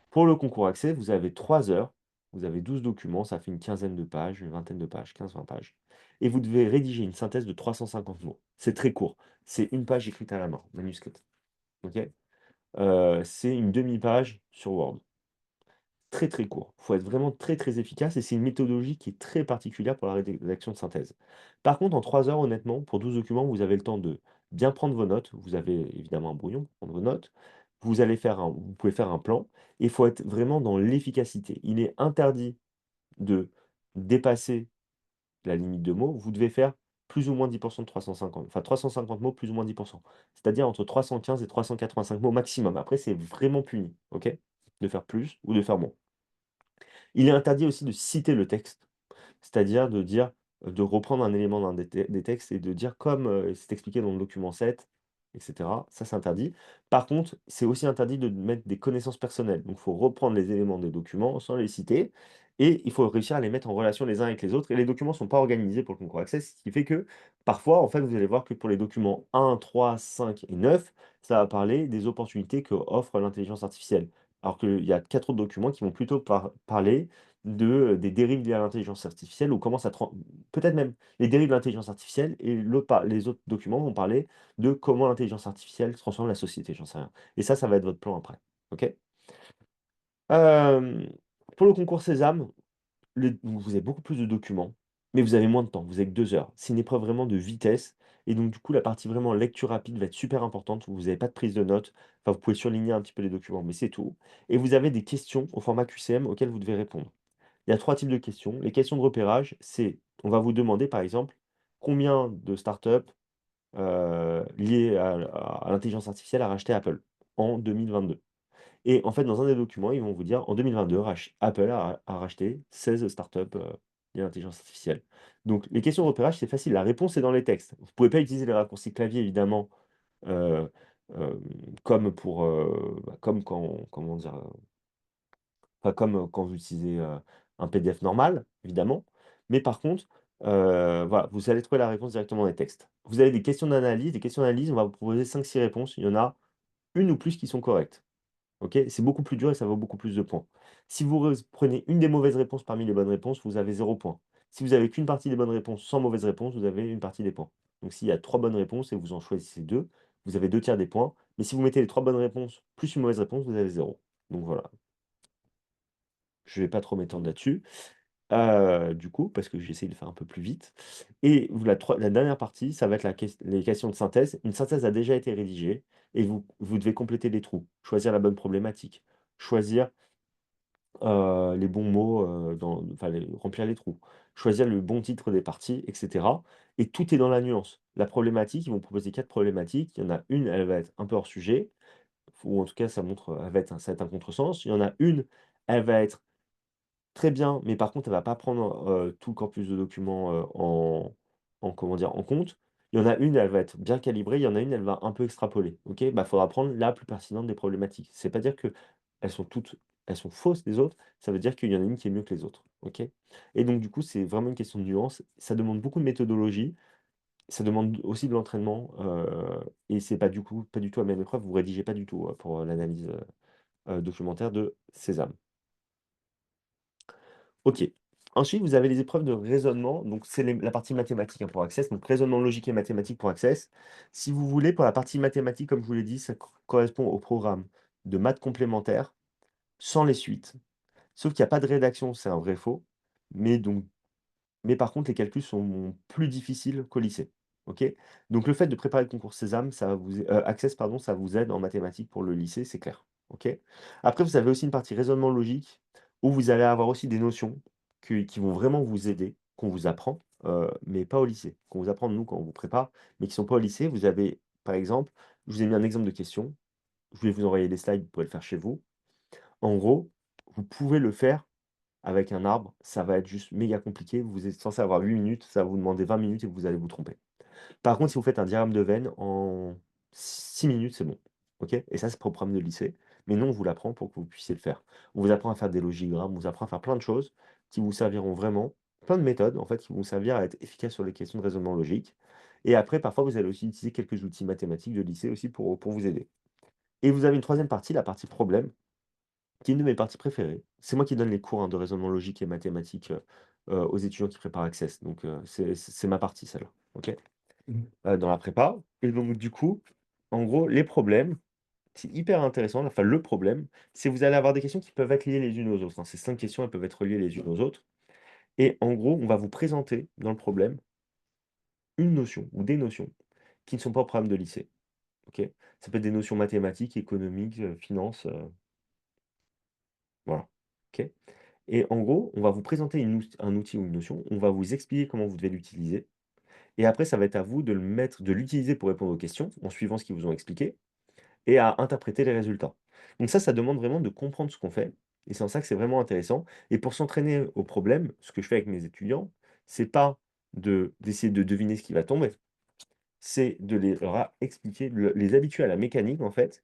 Pour le concours Accès, vous avez 3 heures, vous avez 12 documents, ça fait une quinzaine de pages, une vingtaine de pages, 15-20 pages et vous devez rédiger une synthèse de 350 mots. C'est très court, c'est une page écrite à la main, manuscrite, OK? C'est une demi-page sur Word. Très, très court. Il faut être vraiment très, très efficace et c'est une méthodologie qui est très particulière pour la rédaction de synthèse. Par contre, en 3 heures, honnêtement, pour 12 documents, vous avez le temps de bien prendre vos notes. Vous avez évidemment un brouillon pour prendre vos notes. Vous pouvez faire un plan et il faut être vraiment dans l'efficacité. Il est interdit de dépasser la limite de mots. Vous devez faire plus ou moins 10 de 350. Enfin, 350 mots, plus ou moins 10. C'est-à-dire entre 315 et 385 mots maximum. Après, c'est vraiment puni, OK? De faire plus ou de faire moins. Il est interdit aussi de citer le texte, c'est-à-dire de dire, de reprendre un élément d'un des textes et de dire comme, c'est expliqué dans le document 7 et cetera. Ça, c'est interdit. Par contre, c'est aussi interdit de mettre des connaissances personnelles. Donc il faut reprendre les éléments des documents sans les citer et il faut réussir à les mettre en relation les uns avec les autres et les documents ne sont pas organisés pour le concours Access, ce qui fait que parfois, en fait, vous allez voir que pour les documents 1, 3, 5 et 9, ça va parler des opportunités que offre l'intelligence artificielle. Alors qu'il y a 4 autres documents qui vont plutôt parler des dérives liées à l'intelligence artificielle ou comment ça peut-être même les dérives de l'intelligence artificielle et les autres documents vont parler de comment l'intelligence artificielle transforme la société, j'en sais rien. Et ça va être votre plan après, OK? Hem, pour le concours Sésame, vous avez beaucoup plus de documents, mais vous avez moins de temps, vous avez que 2 heures. C'est une épreuve vraiment de vitesse et donc du coup, la partie vraiment lecture rapide va être super importante, où vous avez pas de prise de notes. Enfin, vous pouvez surligner un petit peu les documents, mais c'est tout et vous avez des questions au format QCM auxquelles vous devez répondre. Il y a 3 types de questions. Les questions de repérage, c'est on va vous demander par exemple, combien de startups, liées à l'intelligence artificielle a racheté Apple en 2022? Et en fait, dans un des documents, ils vont vous dire en 2022, Apple a racheté 16 startups, liées à l'intelligence artificielle. Donc les questions de repérage, c'est facile, la réponse est dans les textes. Vous ne pouvez pas utiliser les raccourcis clavier évidemment, heu, hem, comme pour, comme quand comment dire? Pas comme, quand vous utilisez, un PDF normal, évidemment. Mais par contre, voilà, vous allez trouver la réponse directement dans les textes. Vous avez des questions d'analyse. Des questions d'analyse, on va vous proposer 5-6 réponses. Il y en a une ou plus qui sont correctes. OK? C'est beaucoup plus dur et ça vaut beaucoup plus de points. Si vous prenez une des mauvaises réponses parmi les bonnes réponses, vous avez 0 points. Si vous avez qu'une partie des bonnes réponses sans mauvaise réponse, vous avez une partie des points. Donc s'il y a 3 bonnes réponses et vous en choisissez 2, vous avez 2 tiers des points. Mais si vous mettez les 3 bonnes réponses plus une mauvaise réponse, vous avez 0. Donc voilà, je ne vais pas trop m'étendre là-dessus. Du coup, parce que j'essaye de faire un peu plus vite et la dernière partie, ça va être les questions de synthèse. Une synthèse a déjà été rédigée et vous devez compléter les trous, choisir la bonne problématique, choisir, les bons mots, enfin remplir les trous, choisir le bon titre des parties et cetera et tout est dans la nuance. La problématique, ils vont proposer 4 problématiques. Il y en a une, elle va être un peu hors sujet ou en tout cas ça va être un contresens. Il y en a une, elle va être très bien, mais par contre, elle va pas prendre, tout le corpus de documents, en comment dire? En compte. Il y en a une, elle va être bien calibrée, il y en a une, elle va un peu extrapoler, OK? Bah, il faudra prendre la plus pertinente des problématiques. C'est pas dire que elles sont fausses les autres, ça veut dire qu'il y en a une qui est mieux que les autres, OK? Et donc du coup, c'est vraiment une question de nuance. Ça demande beaucoup de méthodologie, ça demande aussi de l'entraînement, et c'est pas du tout la même épreuve. Vous rédigez pas du tout, pour, l'analyse, documentaire de Sésame. OK. Ensuite, vous avez les épreuves de raisonnement, donc c'est la partie mathématique, hein, pour Access, donc raisonnement logique et mathématique pour Access. Si vous voulez, pour la partie mathématique, comme je vous l'ai dit, ça correspond au programme de maths complémentaires, sans les suites. Sauf qu'il y a pas de rédaction, c'est un vrai faux, mais donc mais par contre, les calculs sont plus difficiles qu'au lycée. OK? Donc le fait de préparer le concours Sésame, ça va Access pardon, ça vous aide en mathématiques pour le lycée, c'est clair. OK? Après, vous avez aussi une partie raisonnement logique où vous allez avoir aussi des notions qui vont vraiment vous aider. qu'on vous apprend, mais pas au lycée, qu'on vous apprend nous quand on vous prépare, mais qui sont pas au lycée. Vous avez, par exemple, je vous ai mis un exemple de question. Je vais vous envoyer les slides, vous pouvez le faire chez vous. En gros, vous pouvez le faire avec un arbre, ça va être juste méga compliqué. Vous êtes censé avoir 8 minutes, ça va vous demander 20 minutes et vous allez vous tromper. Par contre, si vous faites un diagramme de veine en 6 minutes, c'est bon. OK? Et ça, c'est pour le programme de lycée. Mais nous, on vous l'apprend pour que vous puissiez le faire. On vous apprend à faire des logigrammes, on vous apprend à faire plein de choses qui vous serviront vraiment, plein de méthodes, en fait, qui vont vous servir à être efficace sur les questions de raisonnement logique. Et après, parfois, vous allez aussi utiliser quelques outils mathématiques de lycée aussi pour vous aider. Et vous avez une troisième partie, la partie problème, qui est une de mes parties préférées. C'est moi qui donne les cours, hein, de raisonnement logique et mathématique, aux étudiants qui préparent Access. Donc, c'est ma partie celle-là, OK? Dans la prépa et donc du coup, en gros, les problèmes, c'est hyper intéressant. Enfin, le problème, c'est vous allez avoir des questions qui peuvent être liées les unes aux autres, hein. Ces 5 questions, elles peuvent être liées les unes aux autres et en gros, on va vous présenter dans le problème une notion ou des notions qui ne sont pas au programme de lycée, OK? Ça peut être des notions mathématiques, économiques, finances, voilà, OK? Et en gros, on va vous présenter un outil ou une notion, on va vous expliquer comment vous devez l'utiliser et après ça va être à vous de l'utiliser pour répondre aux questions en suivant ce qu'ils vous ont expliqué et à interpréter les résultats. Donc ça demande vraiment de comprendre ce qu'on fait et c'est en ça que c'est vraiment intéressant et pour s'entraîner au problème, ce que je fais avec mes étudiants, c'est pas d'essayer de deviner ce qui va tomber, c'est de leur expliquer, les habituer à la mécanique en fait,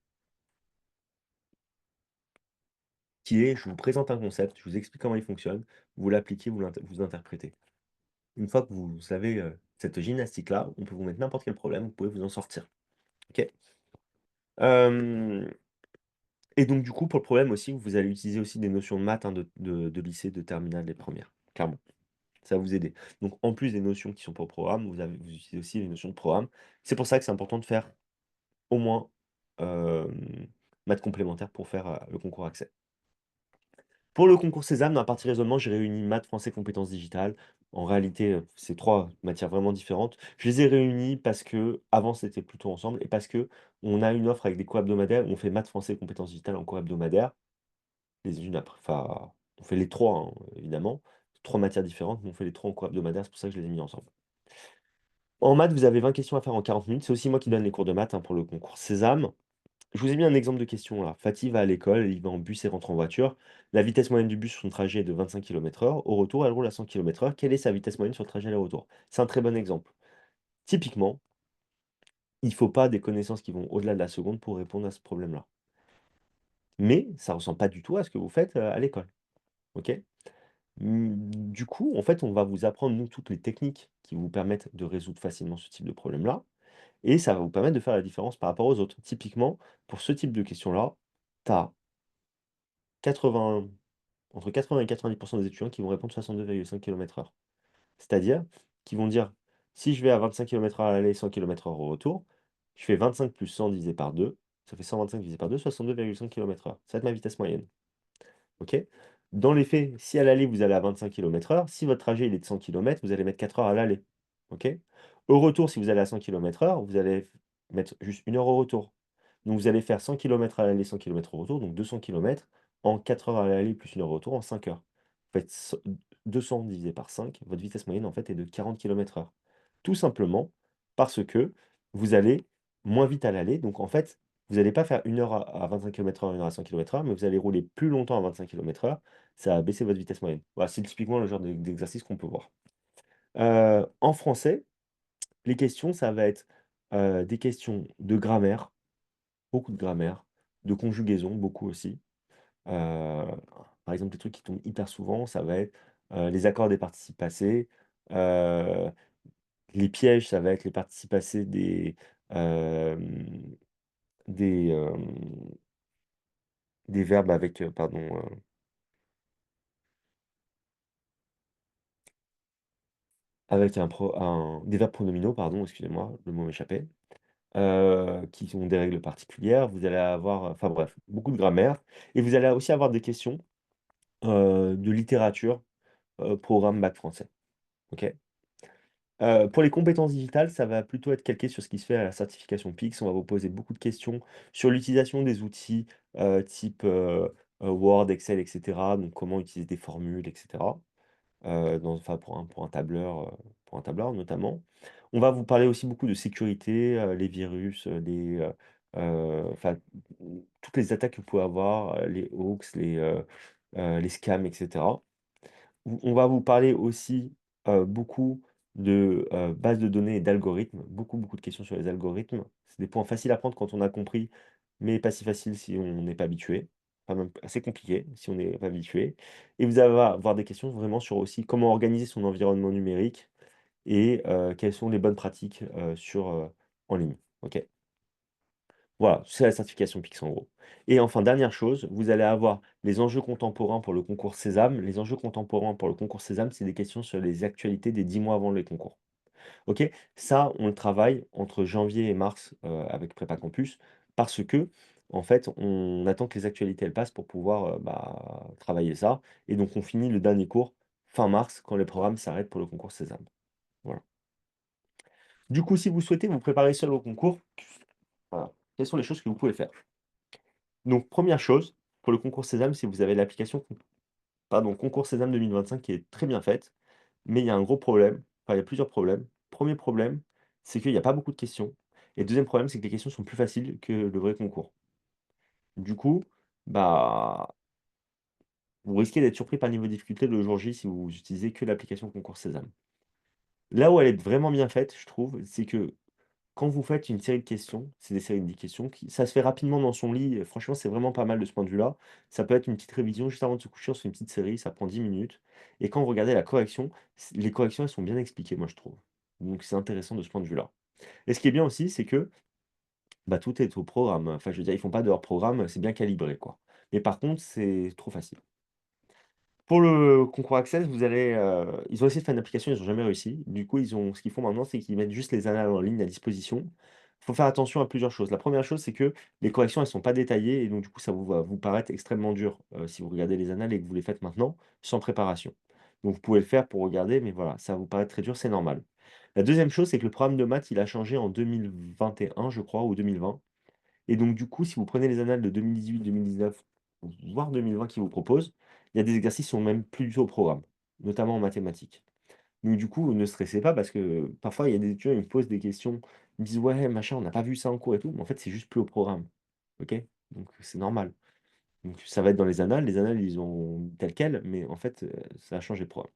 qui est: je vous présente un concept, je vous explique comment il fonctionne, vous l'appliquez, vous interprétez. Une fois que vous savez, cette gymnastique-là, on peut vous mettre n'importe quel problème, vous pouvez vous en sortir. OK? Hem Et donc du coup, pour le problème aussi, vous allez utiliser aussi des notions de maths, hein, de lycée, de terminale et première, clairement. Ça va vous aider. Donc en plus des notions qui sont pas au programme, vous utilisez aussi les notions de programme. C'est pour ça que c'est important de faire au moins, maths complémentaires pour faire, le concours accès. Pour le concours Sésame, dans la partie raisonnement, j'ai réuni maths, français, compétences digitales. En réalité, c'est 3 matières vraiment différentes. Je les ai réunies parce que avant c'était plutôt ensemble et parce que on a une offre avec des cours hebdomadaires où on fait maths, français, compétences digitales en cours hebdomadaire. Les unes après enfin, on fait les 3 hein, évidemment. 3 matières différentes, mais on fait les 3 en cours hebdomadaire, c'est pour ça que je les ai mis ensemble. En maths, vous avez 20 questions à faire en 40 minutes. C'est aussi moi qui donne les cours de maths, hein, pour le concours Sésame. Je vous ai mis un exemple de question là. Fatih va à l'école, il va en bus et rentre en voiture. La vitesse moyenne du bus sur son trajet est de 25 km/h. Au retour, elle roule à 100 km/h. Quelle est sa vitesse moyenne sur le trajet aller-retour? C'est un très bon exemple. Typiquement, il ne faut pas des connaissances qui vont au-delà de la seconde pour répondre à ce problème-là. Mais ça ressemble pas du tout à ce que vous faites, à l'école. OK? Du coup, en fait, on va vous apprendre, nous, toutes les techniques qui vous permettent de résoudre facilement ce type de problème-là et ça va vous permettre de faire la différence par rapport aux autres. Typiquement, pour ce type de questions-là, tu as 80 entre 80 et 90 des étudiants qui vont répondre 62,5 km/h. C'est-à-dire qu'ils vont dire: «Si je vais à 25 km/h à l'aller, 100 km/h au retour, je fais 25 plus 100 divisé par 2, ça fait 125 divisé par 2, 62,5 km/h. Ça va être ma vitesse moyenne». OK? Dans les faits, si à l'aller, vous allez à 25 km/h, si votre trajet il est de 100 kilomètres, vous allez mettre 4 heures à l'aller. OK? Au retour, si vous allez à 100 km/h, vous allez mettre juste 1 heure au retour. Donc vous allez faire 100 kilomètres à l'aller, 100 kilomètres au retour, donc 200 kilomètres en 4 heures à l'aller plus 1 heure au retour en 5 heures. Vous faites 200 divisé par 5, votre vitesse moyenne en fait est de 40 km/h. Tout simplement parce que vous allez moins vite à l'aller, donc en fait, vous allez pas faire 1 heure à 25 km/h, 1 heure à 100 km/h, mais vous allez rouler plus longtemps à 25 km/h, ça va baisser votre vitesse moyenne. Voilà, c'est typiquement le genre d'exercice qu'on peut voir. En français, les questions, ça va être, des questions de grammaire, beaucoup de grammaire, de conjugaison, beaucoup aussi. Heu, Par exemple, les trucs qui tombent hyper souvent, ça va être, les accords des participes passés, heu, les pièges, ça va être les participes passés hem, des, hem, des verbes avec, avec un des verbes pronominaux, pardon, excusez-moi, le mot m'échappait, qui ont des règles particulières. Vous allez avoir, enfin bref, beaucoup de grammaire et vous allez aussi avoir des questions, de littérature, programme bac français. OK? Pour les compétences digitales, ça va plutôt être calqué sur ce qui se fait à la certification PIX. On va vous poser beaucoup de questions sur l'utilisation des outils, type, Word, Excel et cetera, donc comment utiliser des formules et cetera. pour un tableur, notamment. On va vous parler aussi beaucoup de sécurité, les virus, enfin, toutes les attaques que vous pouvez avoir, les hoax, les scams et cetera. On va vous parler aussi, beaucoup de, bases de données et d'algorithmes, beaucoup de questions sur les algorithmes. C'est des points faciles à prendre quand on a compris, mais pas si faciles si on n'est pas habitué. Enfin même assez compliqué si on n'est pas habitué et vous allez avoir des questions vraiment sur aussi comment organiser son environnement numérique et quelles sont les bonnes pratiques, en ligne. OK? Voilà, c'est la certification PIX en gros. Et enfin, dernière chose, vous allez avoir les enjeux contemporains pour le concours Sésame. Les enjeux contemporains pour le concours Sésame, c'est des questions sur les actualités des 10 mois avant les concours. OK? Ça, on le travaille entre janvier et mars, avec Prépa Campus parce que en fait, on attend que les actualités, elles passent pour pouvoir, travailler ça et donc on finit le dernier cours fin mars quand les programmes s'arrêtent pour le concours Sésame. Voilà. Du coup, si vous souhaitez vous préparer seul au concours, voilà, quelles sont les choses que vous pouvez faire? Donc première chose, pour le concours Sésame, si vous avez l'application Concours Sésame 2025 qui est très bien faite, mais il y a un gros problème, enfin il y a plusieurs problèmes. Premier problème, c'est qu'il y a pas beaucoup de questions et deuxième problème, c'est que les questions sont plus faciles que le vrai concours. Du coup, bah, vous risquez d'être surpris par le niveau de difficulté le jour J si vous utilisez que l'application Concours Sésame. Là où elle est vraiment bien faite, je trouve, c'est que quand vous faites une série de questions, c'est des séries de 10 questions qui ça se fait rapidement dans son lit, franchement, c'est vraiment pas mal de ce point de vue-là. Ça peut être une petite révision juste avant de se coucher, on se fait une petite série, ça prend 10 minutes et quand vous regardez la correction, les corrections, elles sont bien expliquées, moi, je trouve. Donc c'est intéressant de ce point de vue-là et ce qui est bien aussi, c'est que, bah, tout est au programme. Enfin, je veux dire, ils font pas de hors programme, c'est bien calibré, quoi. Mais par contre, c'est trop facile. Pour le concours Access, ils ont essayé de faire une application, ils ont jamais réussi. Du coup, ce qu'ils font maintenant, c'est qu'ils mettent juste les annales en ligne à disposition. Il faut faire attention à plusieurs choses. La première chose, c'est que les corrections, elles sont pas détaillées et donc du coup, ça va vous paraître extrêmement dur, si vous regardez les annales et que vous les faites maintenant, sans préparation. Donc vous pouvez le faire pour regarder, mais voilà, ça va vous paraître très dur, c'est normal. La deuxième chose, c'est que le programme de maths, il a changé en 2021, je crois, ou 2020 et donc du coup, si vous prenez les annales de 2018-2019, voire 2020 qu'ils vous proposent, il y a des exercices qui sont même plus du tout au programme, notamment en mathématiques. Donc du coup, ne stressez pas parce que parfois il y a des étudiants, ils me posent des questions, ils me disent: «Ouais, machin, on n'a pas vu ça en cours et tout», mais en fait, c'est juste plus au programme. OK? Donc c'est normal. Donc ça va être dans les annales, ils ont tel quel, mais en fait, ça a changé de programme.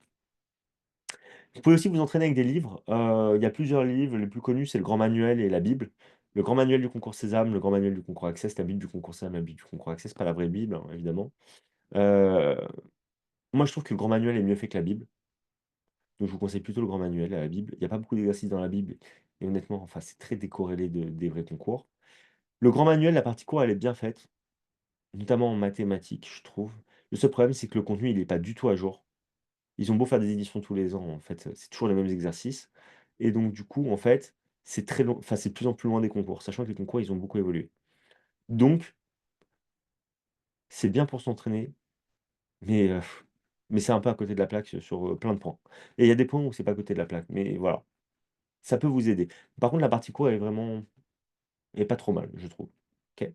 Vous pouvez aussi vous entraîner avec des livres. Il y a plusieurs livres. Les plus connus, c'est le Grand Manuel et la Bible. Le Grand Manuel du concours Sésame, le Grand Manuel du concours Access, la Bible du concours Sésame, la Bible du concours Access, pas la vraie Bible, hein, évidemment. Heu, Moi, je trouve que le Grand Manuel est mieux fait que la Bible, donc je vous conseille plutôt le Grand Manuel à la Bible. Il y a pas beaucoup d'exercices dans la Bible et honnêtement, enfin, c'est très décorrélé des vrais concours. Le Grand Manuel, la partie cours, elle est bien faite, notamment en mathématiques, je trouve. Le seul problème, c'est que le contenu, il est pas du tout à jour. Ils ont beau faire des éditions tous les ans, en fait, c'est toujours les mêmes exercices et donc du coup, en fait, c'est très long enfin, c'est de plus en plus loin des concours, sachant que les concours, ils ont beaucoup évolué. Donc c'est bien pour s'entraîner, mais mais c'est un peu à côté de la plaque sur, plein de points et il y a des points où c'est pas à côté de la plaque, mais voilà, ça peut vous aider. Par contre, la partie cours, elle est pas trop mal, je trouve. OK.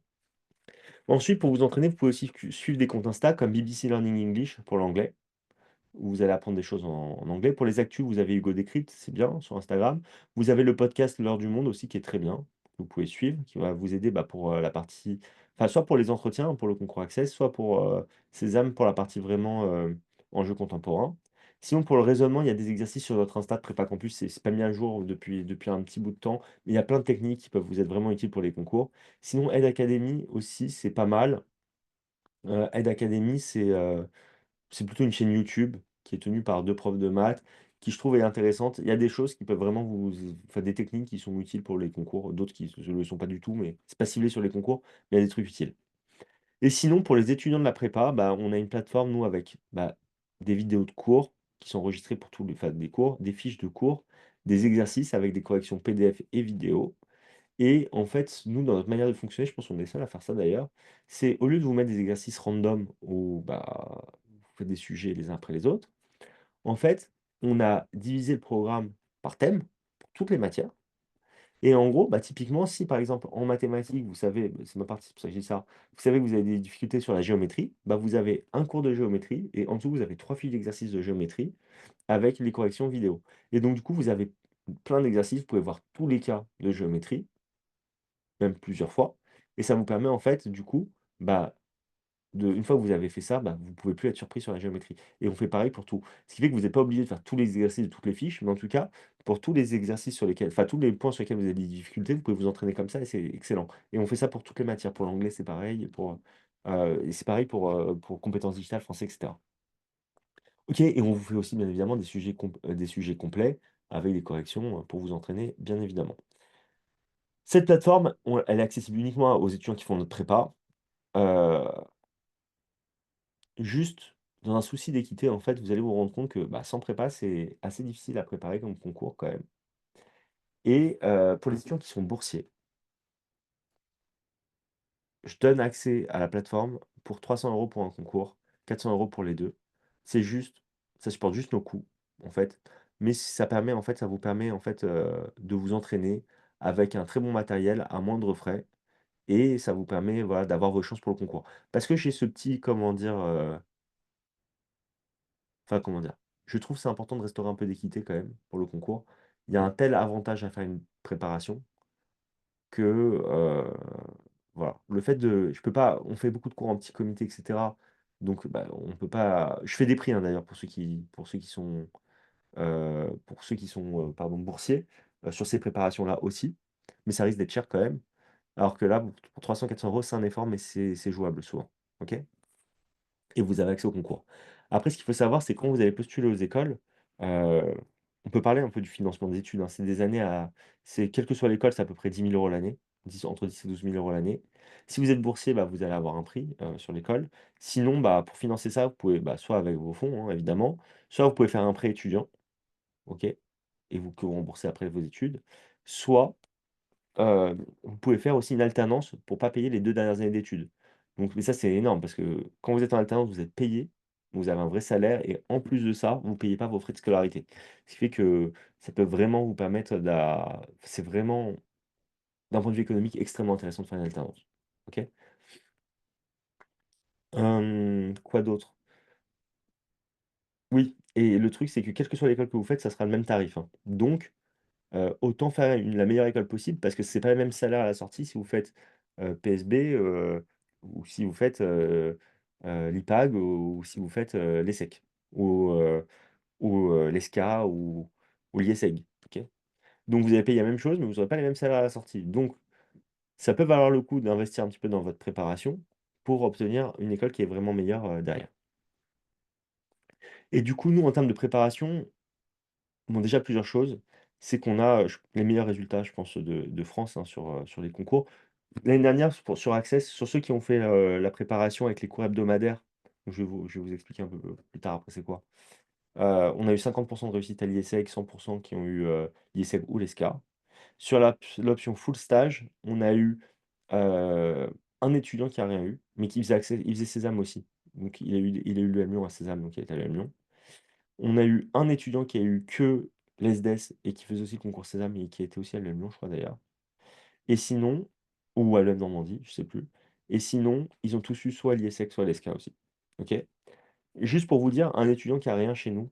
Ensuite, pour vous entraîner, vous pouvez aussi suivre des comptes Insta comme BBC Learning English pour l'anglais. Où vous allez apprendre des choses en anglais. Pour les actus, vous avez Hugo Décrypte, c'est bien, sur Instagram. Vous avez le podcast L'heure du monde aussi qui est très bien, que vous pouvez suivre, qui va vous aider, pour, la partie soit pour les entretiens, pour le concours Access, soit pour, Sésame, pour la partie vraiment, enjeux contemporains. Sinon, pour le raisonnement, il y a des exercices sur notre Insta de Prépa Campus, c'est pas mis à jour depuis un petit bout de temps, mais il y a plein de techniques qui peuvent vous être vraiment utiles pour les concours. Sinon, Ed Academy aussi, c'est pas mal. Ed Academy, c'est plutôt une chaîne YouTube qui est tenue par 2 profs de maths, qui je trouve est intéressante. Il y a des choses qui peuvent vraiment enfin des techniques qui sont utiles pour les concours, d'autres qui ne le sont pas du tout, mais c'est pas ciblé sur les concours, mais il y a des trucs utiles. Et sinon, pour les étudiants de la prépa, on a une plateforme, nous, avec, des vidéos de cours qui sont enregistrées pour tous les enfin des cours, des fiches de cours, des exercices avec des corrections PDF et vidéo. Et en fait, nous, dans notre manière de fonctionner, je pense qu'on est les seuls à faire ça d'ailleurs, c'est au lieu de vous mettre des exercices random où, vous faites des sujets les uns après les autres, en fait, on a divisé le programme par thème, pour toutes les matières Et en gros, bah, typiquement, si par exemple en mathématiques, vous savez, bah, c'est ma partie, c'est pour ça que je dis ça, vous savez que vous avez des difficultés sur la géométrie, bah, vous avez un cours de géométrie et en dessous, vous avez 3 fiches d'exercices de géométrie avec les corrections vidéo. Et donc du coup, vous avez plein d'exercices, vous pouvez voir tous les cas de géométrie, même plusieurs fois, et ça vous permet en fait, du coup, bah, une fois que vous avez fait ça, bah, vous pouvez plus être surpris sur la géométrie et on fait pareil pour tout. Ce qui fait que vous n'êtes pas obligé de faire tous les exercices de toutes les fiches, mais en tout cas, pour tous les exercices sur lesquels enfin, tous les points sur lesquels vous avez des difficultés, vous pouvez vous entraîner comme ça et c'est excellent et on fait ça pour toutes les matières. Pour l'anglais, c'est pareil, et c'est pareil pour compétences digitales, français et cetera. OK et on vous fait aussi bien évidemment des sujets complets avec des corrections, pour vous entraîner, bien évidemment. Cette plateforme, elle est accessible uniquement aux étudiants qui font notre prépa. Heu Juste, dans un souci d'équité, en fait, vous allez vous rendre compte que, bah, sans prépa, c'est assez difficile à préparer comme concours quand même et pour les étudiants qui sont boursiers, je donne accès à la plateforme pour 300 € pour un concours, 400 € pour les 2. C'est juste ça supporte juste nos coûts, en fait, mais ça permet, en fait, ça vous permet, en fait, de vous entraîner avec un très bon matériel à moindre frais et ça vous permet, voilà, d'avoir vos chances pour le concours. Parce que j'ai ce petit, comment dire, enfin, comment dire? Je trouve c'est important de restaurer un peu d'équité quand même pour le concours. Il y a un tel avantage à faire une préparation que, voilà. Le fait de je peux pas on fait beaucoup de cours en petit comité et cetera, donc bah, on peut pas je fais des prix, hein, d'ailleurs pour ceux qui sont, pardon, boursiers, sur ces préparations-là aussi, mais ça risque d'être cher quand même. Alors que là, pour 300-400 €, c'est un effort, mais c'est jouable souvent. OK? Et vous avez accès au concours. Après, ce qu'il faut savoir, c'est quand vous allez postuler aux écoles, heu, on peut parler un peu du financement des études, hein. C'est des années à c'est quelle que soit l'école, c'est à peu près 10 000 € l'année, 10 entre 10 et 12 000 € l'année. Si vous êtes boursier, bah, vous allez avoir un prix, sur l'école. Sinon, bah, pour financer ça, vous pouvez, bah, soit avec vos fonds, hein, évidemment, soit vous pouvez faire un prêt étudiant, OK? Et vous que vous remboursez après vos études. Soit vous pouvez faire aussi une alternance pour pas payer les 2 dernières années d'études. Donc mais ça, c'est énorme parce que quand vous êtes en alternance, vous êtes payé, vous avez un vrai salaire et en plus de ça, vous ne payez pas vos frais de scolarité. Ce qui fait que ça peut vraiment vous permettre c'est vraiment, d'un point de vue économique, extrêmement intéressant de faire une alternance. OK? Quoi d'autre? Oui et le truc, c'est que quelle que soit l'école que vous faites, ça sera le même tarif, hein. Donc autant faire la meilleure école possible parce que c'est pas les mêmes salaires à la sortie si vous faites, PSB, ou si vous faites, l'IPAG ou si vous faites, l'ESSEC ou l'ESCA ou l'IESEG, OK? Donc vous allez payer la même chose, mais vous aurez pas les mêmes salaires à la sortie. Donc ça peut valoir le coup d'investir un petit peu dans votre préparation pour obtenir une école qui est vraiment meilleure, derrière. Et du coup, nous, en termes de préparation, bon déjà plusieurs choses, c'est qu'on a, les meilleurs résultats, je pense, de France, hein, sur les concours. L'année dernière, sur Access, sur ceux qui ont fait, la préparation avec les cours hebdomadaires, je vais vous expliquer un peu plus tard après c'est quoi. On a eu 50 de réussite à l'IESEG, 100 qui ont eu, l'IESEG ou l'ESCA. Sur l'option full stage, on a eu, heu, un étudiant qui a rien eu, mais il faisait Sésame aussi. Donc il a eu le Lyon à Sésame, donc il est allé à Lyon. On a eu un étudiant qui a eu que l'ESDES et qui faisait aussi le concours Sésame et qui était aussi à l'EM Lyon, je crois d'ailleurs. Et sinon ou à l'EM Normandie, je sais plus. Et sinon, ils ont tous eu soit l'IESEC, soit l'ESCA aussi. OK? Juste pour vous dire, un étudiant qui a rien chez nous,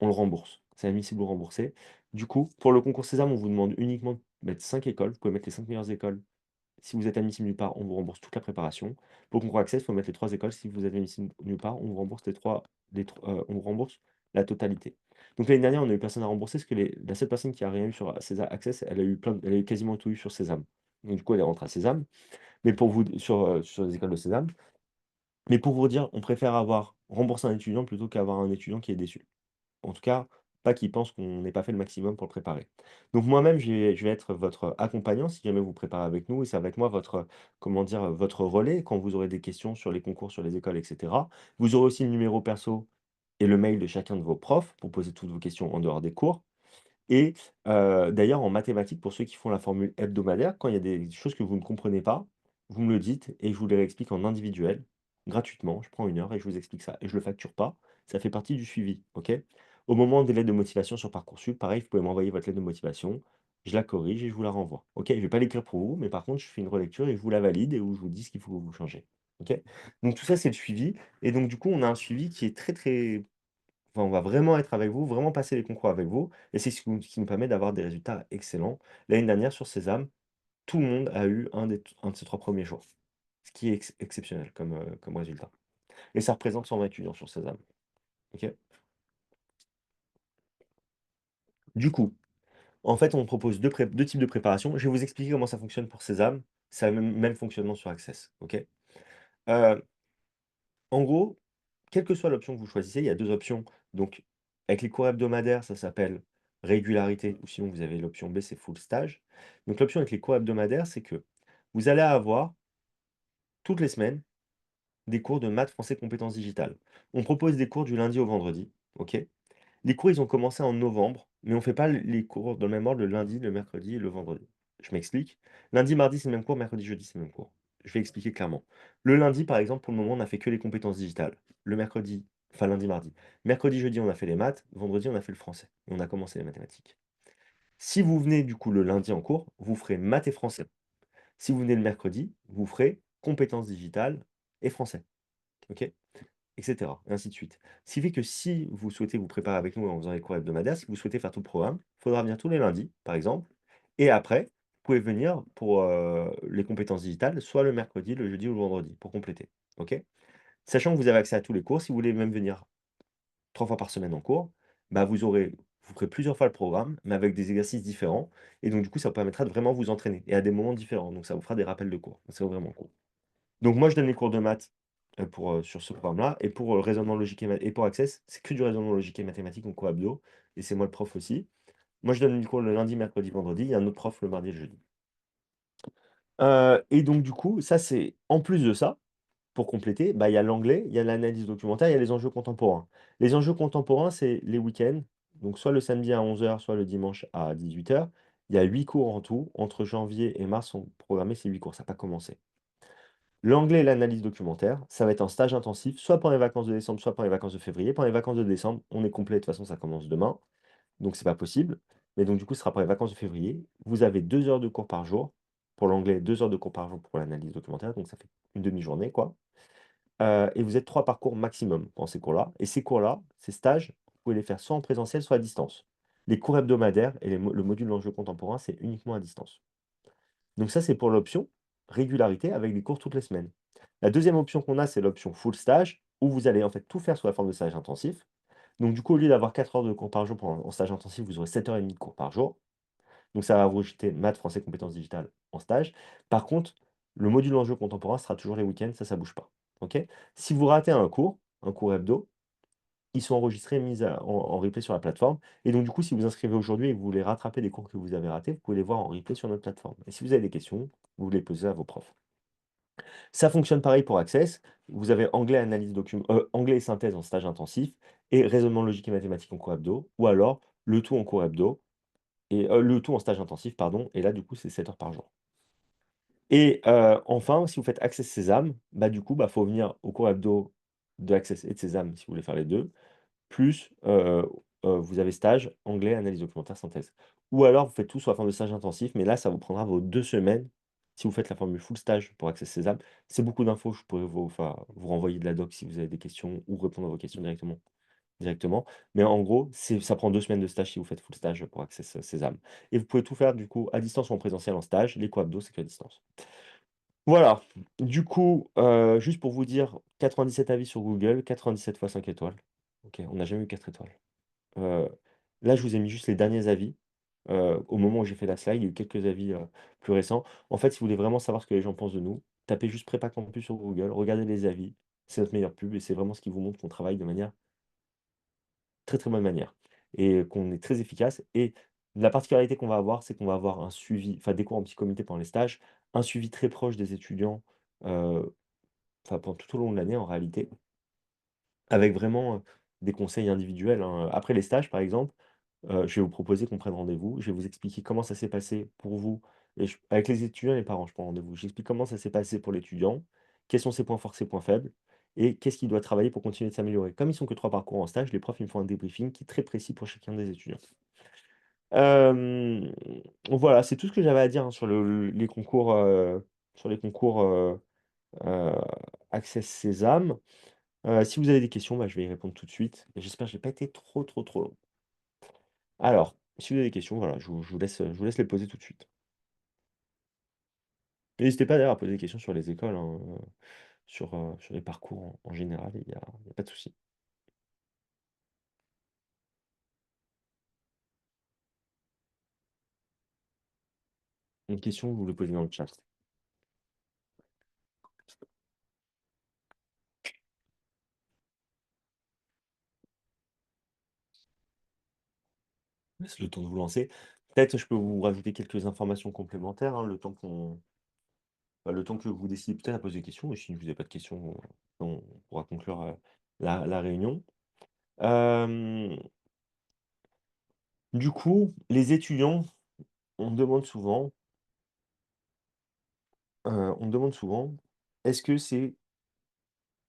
on le rembourse. C'est admissible de rembourser. Du coup, pour le concours Sésame, on vous demande uniquement de mettre 5 écoles. Vous pouvez mettre les 5 meilleures écoles. Si vous êtes admissible nulle part, on vous rembourse toute la préparation. Pour le concours Access, il faut mettre les 3 écoles. Si vous êtes admissible nulle part, on vous rembourse on vous rembourse la totalité. Donc l'année dernière, on a eu personne à rembourser parce que la seule personne qui a rien eu sur César Access, elle a eu quasiment tout eu sur Sésame. Donc du coup, elle est rentrée à Sésame, mais sur les écoles de Sésame. Mais pour vous dire, on préfère avoir remboursé un étudiant plutôt qu'avoir un étudiant qui est déçu. En tout cas, pas qui pense qu'on n'ait pas fait le maximum pour le préparer. Donc moi-même, je vais être votre accompagnant si jamais vous préparez avec nous et c'est avec moi votre, comment dire, votre relais quand vous aurez des questions sur les concours, sur les écoles, et cetera. Vous aurez aussi le numéro perso et le mail de chacun de vos profs pour poser toutes vos questions en dehors des cours. Et d'ailleurs, en mathématiques, pour ceux qui font la formule hebdomadaire, quand il y a des choses que vous ne comprenez pas, vous me le dites et je vous les réexplique en individuel, gratuitement. Je prends 1 heure et je vous explique ça et je ne le facture pas. Ça fait partie du suivi, OK? Au moment des lettres de motivation sur Parcoursup, pareil, vous pouvez m'envoyer votre lettre de motivation, je la corrige et je vous la renvoie. OK? Je vais pas l'écrire pour vous, mais par contre, je fais une relecture et je vous la valide et où je vous dis ce qu'il faut que vous changez. OK? Donc tout ça, c'est le suivi et donc du coup, on a un suivi qui est très, très enfin, on va vraiment être avec vous, vraiment passer les concours avec vous et c'est ce qui nous permet d'avoir des résultats excellents. L'année dernière, sur Sésame, tout le monde a eu un de ces 3 premiers jours, ce qui est exceptionnel comme résultat et ça représente 120 étudiants sur Sésame. OK? Du coup, en fait, on propose 2 types de préparation. Je vais vous expliquer comment ça fonctionne pour Sésame. C'est le même fonctionnement sur Access, OK? Heu, En gros, quelle que soit l'option que vous choisissez, il y a 2 options. Donc avec les cours hebdomadaires, ça s'appelle régularité ou sinon vous avez l'option B, c'est full stage. Donc l'option avec les cours hebdomadaires, c'est que vous allez avoir toutes les semaines des cours de maths, français, compétences digitales. On propose des cours du lundi au vendredi, OK? Les cours, ils ont commencé en novembre, mais on fait pas les cours dans le même ordre le lundi, le mercredi et le vendredi. Je m'explique. Lundi, mardi, c'est le même cours, mercredi, jeudi, c'est le même cours. Je vais expliquer clairement. Le lundi, par exemple, pour le moment, on a fait que les compétences digitales. Le mercredi, enfin lundi, mardi. Mercredi, jeudi, on a fait les maths. Vendredi, on a fait le français. Et on a commencé les mathématiques. Si vous venez du coup le lundi en cours, vous ferez maths et français. Si vous venez le mercredi, vous ferez compétences digitales et français. OK? Et cetera, et ainsi de suite. Ce qui fait que si vous souhaitez vous préparer avec nous en faisant les cours hebdomadaires, si vous souhaitez faire tout le programme, il faudra venir tous les lundis, par exemple, et après, vous pouvez venir pour, les compétences digitales, soit le mercredi, le jeudi ou le vendredi, pour compléter. OK? Sachant que vous avez accès à tous les cours, si vous voulez même venir 3 fois par semaine en cours, bah, vous ferez plusieurs fois le programme, mais avec des exercices différents et donc du coup, ça vous permettra de vraiment vous entraîner et à des moments différents, donc ça vous fera des rappels de cours. C'est vraiment cool. Donc moi, je donne les cours de maths, sur ce programme-là et pour, raisonnement logique et pour Access, c'est que du raisonnement logique et mathématiques en cours hebdo et c'est moi le prof aussi. Moi, je donne les cours le lundi, mercredi, vendredi, il y a un autre prof le mardi et le jeudi. Et donc du coup, ça c'est en plus de ça, pour compléter, bah, il y a l'anglais, il y a l'analyse documentaire, il y a les enjeux contemporains. Les enjeux contemporains, c'est les week-ends, donc soit le samedi à 11 heures, soit le dimanche à 18 heures. Il y a 8 cours en tout. Entre janvier et mars sont programmés ces 8 cours, ça n'a pas commencé. L'anglais et l'analyse documentaire, ça va être en stage intensif, soit pendant les vacances de décembre, soit pendant les vacances de février. Pendant les vacances de décembre, on est complet, de toute façon, ça commence demain, donc c'est pas possible. Mais donc du coup, ce sera pendant les vacances de février. Vous avez 2 heures de cours par jour pour l'anglais, 2 heures de cours par jour pour l'analyse documentaire, donc ça fait une demi-journée, quoi. Et vous êtes 3 par cours maximum pendant ces cours-là. Et ces cours-là, ces stages, vous pouvez les faire soit en présentiel, soit à distance. Les cours hebdomadaires et le module d'enjeux contemporains, c'est uniquement à distance. Donc ça, c'est pour l'option régularité avec des cours toutes les semaines. La deuxième option qu'on a, c'est l'option full stage, où vous allez en fait tout faire sous la forme de stage intensif. Donc du coup, au lieu d'avoir 4 heures de cours par jour en stage intensif, vous aurez 7h30 de cours par jour. Donc ça va vous jeter maths, français, compétences digitales en stage. Par contre, le module enjeu contemporain sera toujours les week-ends, ça bouge pas. OK? Si vous ratez un cours hebdo, ils sont enregistrés, mis en replay sur la plateforme. Et donc, du coup, si vous inscrivez aujourd'hui et que vous voulez rattraper des cours que vous avez ratés, vous pouvez les voir en replay sur notre plateforme. Et si vous avez des questions, vous les posez à vos profs. Ça fonctionne pareil pour Access. Vous avez anglais et synthèse en stage intensif et raisonnement logique et mathématique en cours hebdo, ou alors le tout en cours hebdo et le tout en stage intensif, pardon. Et là, du coup, c'est 7 heures par jour. Et enfin, si vous faites Access Sésame, bah, du coup, bah, faut venir au cours hebdo de Access et de Sésame si vous voulez faire les 2. Plus, vous avez stage, anglais, analyse documentaire, synthèse. Ou alors vous faites tout sous la forme de stage intensif, mais là, ça vous prendra vos 2 semaines si vous faites la formule full stage pour Access Sésame. C'est beaucoup d'infos, je pourrais vous renvoyer de la doc si vous avez des questions ou répondre à vos questions directement. Mais en gros, ça prend 2 semaines de stage si vous faites full stage pour Access Sésame. Et vous pouvez tout faire du coup à distance ou en présentiel en stage. Les cours hebdo, c'est qu'à distance. Voilà, du coup, juste pour vous dire, 97 avis sur Google, 97 fois 5 étoiles. OK, on n'a jamais eu 4 étoiles. Heu, Là, je vous ai mis juste les derniers avis. Au moment où j'ai fait la slide, il y a eu quelques avis, plus récents. En fait, si vous voulez vraiment savoir ce que les gens pensent de nous, tapez juste Prépa Campus sur Google, regardez les avis. C'est notre meilleure pub et c'est vraiment ce qui vous montre qu'on travaille de manière très, très bonne manière et qu'on est très efficace et la particularité qu'on va avoir, c'est qu'on va avoir un suivi enfin des cours en petit comité pendant les stages, un suivi très proche des étudiants, heu, enfin pendant tout au long de l'année en réalité. Avec vraiment, des conseils individuels, hein. Après les stages, par exemple, je vais vous proposer qu'on prenne rendez-vous. Je vais vous expliquer comment ça s'est passé pour vous et avec les étudiants et les parents, je prends rendez-vous. J'explique comment ça s'est passé pour l'étudiant, quels sont ses points forts, ses points faibles et qu'est-ce qu'il doit travailler pour continuer de s'améliorer. Comme ils sont que 3 parcours en stage, les profs, ils me font un débriefing qui est très précis pour chacun des étudiants. Hem, voilà, c'est tout ce que j'avais à dire, hein, sur les concours, heu, Access Sésame. Si vous avez des questions, bah, je vais y répondre tout de suite et j'espère que j'ai pas été trop, trop, trop long. Alors, si vous avez des questions, voilà, je vous laisse les poser tout de suite. N'hésitez pas d'ailleurs à poser des questions sur les écoles, hein, sur les parcours en général, il y a pas de souci. Une question, vous le posez dans le chat. Laisse le temps de vous lancer. Peut-être je peux vous rajouter quelques informations complémentaires, hein, le temps que vous décidez peut-être à poser des questions et si vous avez pas de questions, on pourra conclure, la réunion. Hem, du coup, les étudiants, on me demande souvent, on me demande souvent: «Est-ce que c'est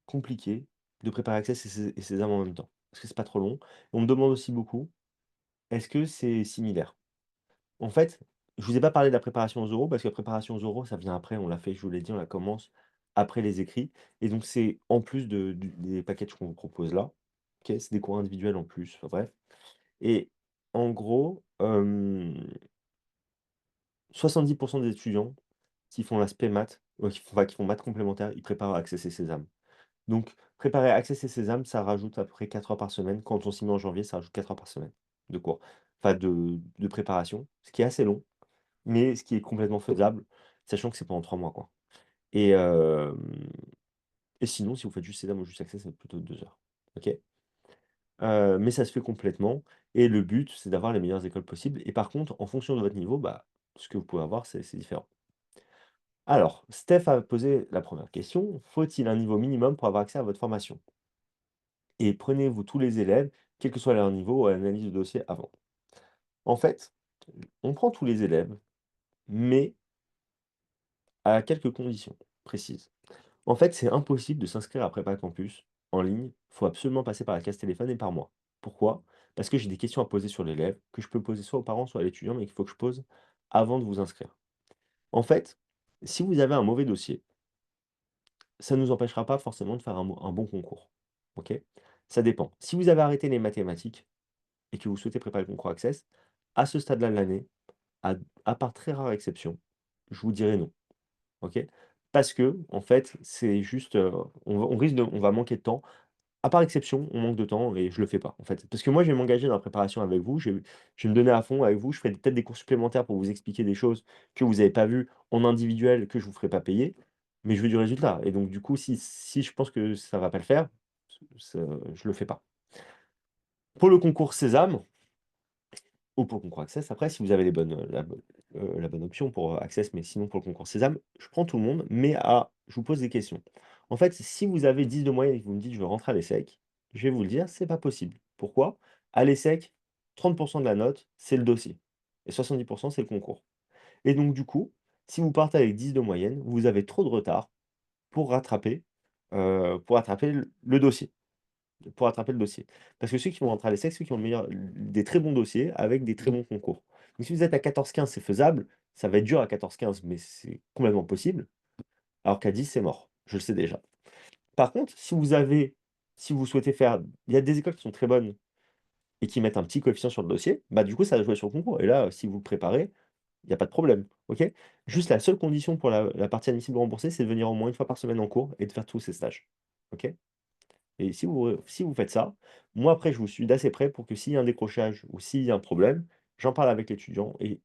compliqué de préparer Access et Sésame en même temps? Est-ce que c'est pas trop long?» On me demande aussi beaucoup: «Est-ce que c'est similaire?» En fait, je vous ai pas parlé de la préparation aux oraux parce que la préparation aux oraux, ça vient après, on l'a fait, je vous l'ai dit, on la commence après les écrits et donc c'est en plus des packages qu'on vous propose là. OK? C'est des cours individuels en plus, enfin bref et en gros, 70 des étudiants qui font l'aspect maths, qui font maths complémentaires, ils préparent Access et Sésame. Donc préparer Access et Sésame, ça rajoute à peu près 4 heures par semaine. Quand on s'y met en janvier, ça rajoute 4 heures par semaine de cours, enfin de préparation, ce qui est assez long. Mais ce qui est complètement faisable, sachant que c'est pendant 3 mois, quoi. Et et sinon, si vous faites juste Sésame ou juste Access, c'est plutôt 2 heures. OK? Mais ça se fait complètement et le but, c'est d'avoir les meilleures écoles possibles et par contre, en fonction de votre niveau, bah, ce que vous pouvez avoir, c'est différent. Alors, Steph a posé la première question: «Faut-il un niveau minimum pour avoir accès à votre formation? Et prenez-vous tous les élèves, quel que soit leur niveau, à l'analyse de dossier avant?» En fait, on prend tous les élèves, mais à quelques conditions précises. En fait, c'est impossible de s'inscrire à Prépa Campus en ligne. Il faut absolument passer par la case téléphone et par moi. Pourquoi? Parce que j'ai des questions à poser sur l'élève, que je peux poser soit aux parents, soit à l'étudiant, mais qu'il faut que je pose avant de vous inscrire. En fait, si vous avez un mauvais dossier, ça ne nous empêchera pas forcément de faire un bon concours. OK? Ça dépend. Si vous avez arrêté les mathématiques et que vous souhaitez préparer le concours Access, à ce stade-là de l'année, à, à part très rare exception, je vous dirais non. OK? Parce que en fait, c'est juste, on va manquer de temps. À part exception, on manque de temps et je le fais pas, en fait. Parce que moi, je vais m'engager dans la préparation avec vous, je vais me donner à fond avec vous, je ferai peut-être des cours supplémentaires pour vous expliquer des choses que vous avez pas vues en individuel, que je vous ferai pas payer, mais je veux du résultat et donc du coup, si je pense que ça va pas le faire, ce je le fais pas. Pour le concours Sésame ou pour le concours Access, après, si vous avez la bonne option pour, Access, mais sinon pour le concours Sésame, je prends tout le monde, mais je vous pose des questions. En fait, si vous avez 10 de moyenne et que vous me dites: «Je veux rentrer à l'ESSEC», je vais vous le dire, c'est pas possible. Pourquoi? À l'ESSEC, 30 de la note, c'est le dossier et 70 c'est le concours et donc du coup, si vous partez avec 10 de moyenne, vous avez trop de retard pour rattraper le dossier. Pour rattraper le dossier. Parce que ceux qui vont rentrer à l'ESSEC, ceux qui ont le meilleur des très bons dossiers avec des très bons concours. Donc si vous êtes à 14-15, c'est faisable, ça va être dur à 14-15, mais c'est complètement possible, alors qu'à 10, c'est mort. Je le sais déjà. Par contre, si vous souhaitez faire il y a des écoles qui sont très bonnes et qui mettent un petit coefficient sur le dossier, bah, du coup, ça va jouer sur le concours et là, si vous le préparez, il y a pas de problème, OK? Juste la seule condition pour la partie admissible remboursée, c'est de venir au moins une fois par semaine en cours et de faire tous ces stages, OK? Et si vous faites ça, moi après je vous suis d'assez près pour que s'il y a un décrochage ou s'il y a un problème, j'en parle avec l'étudiant et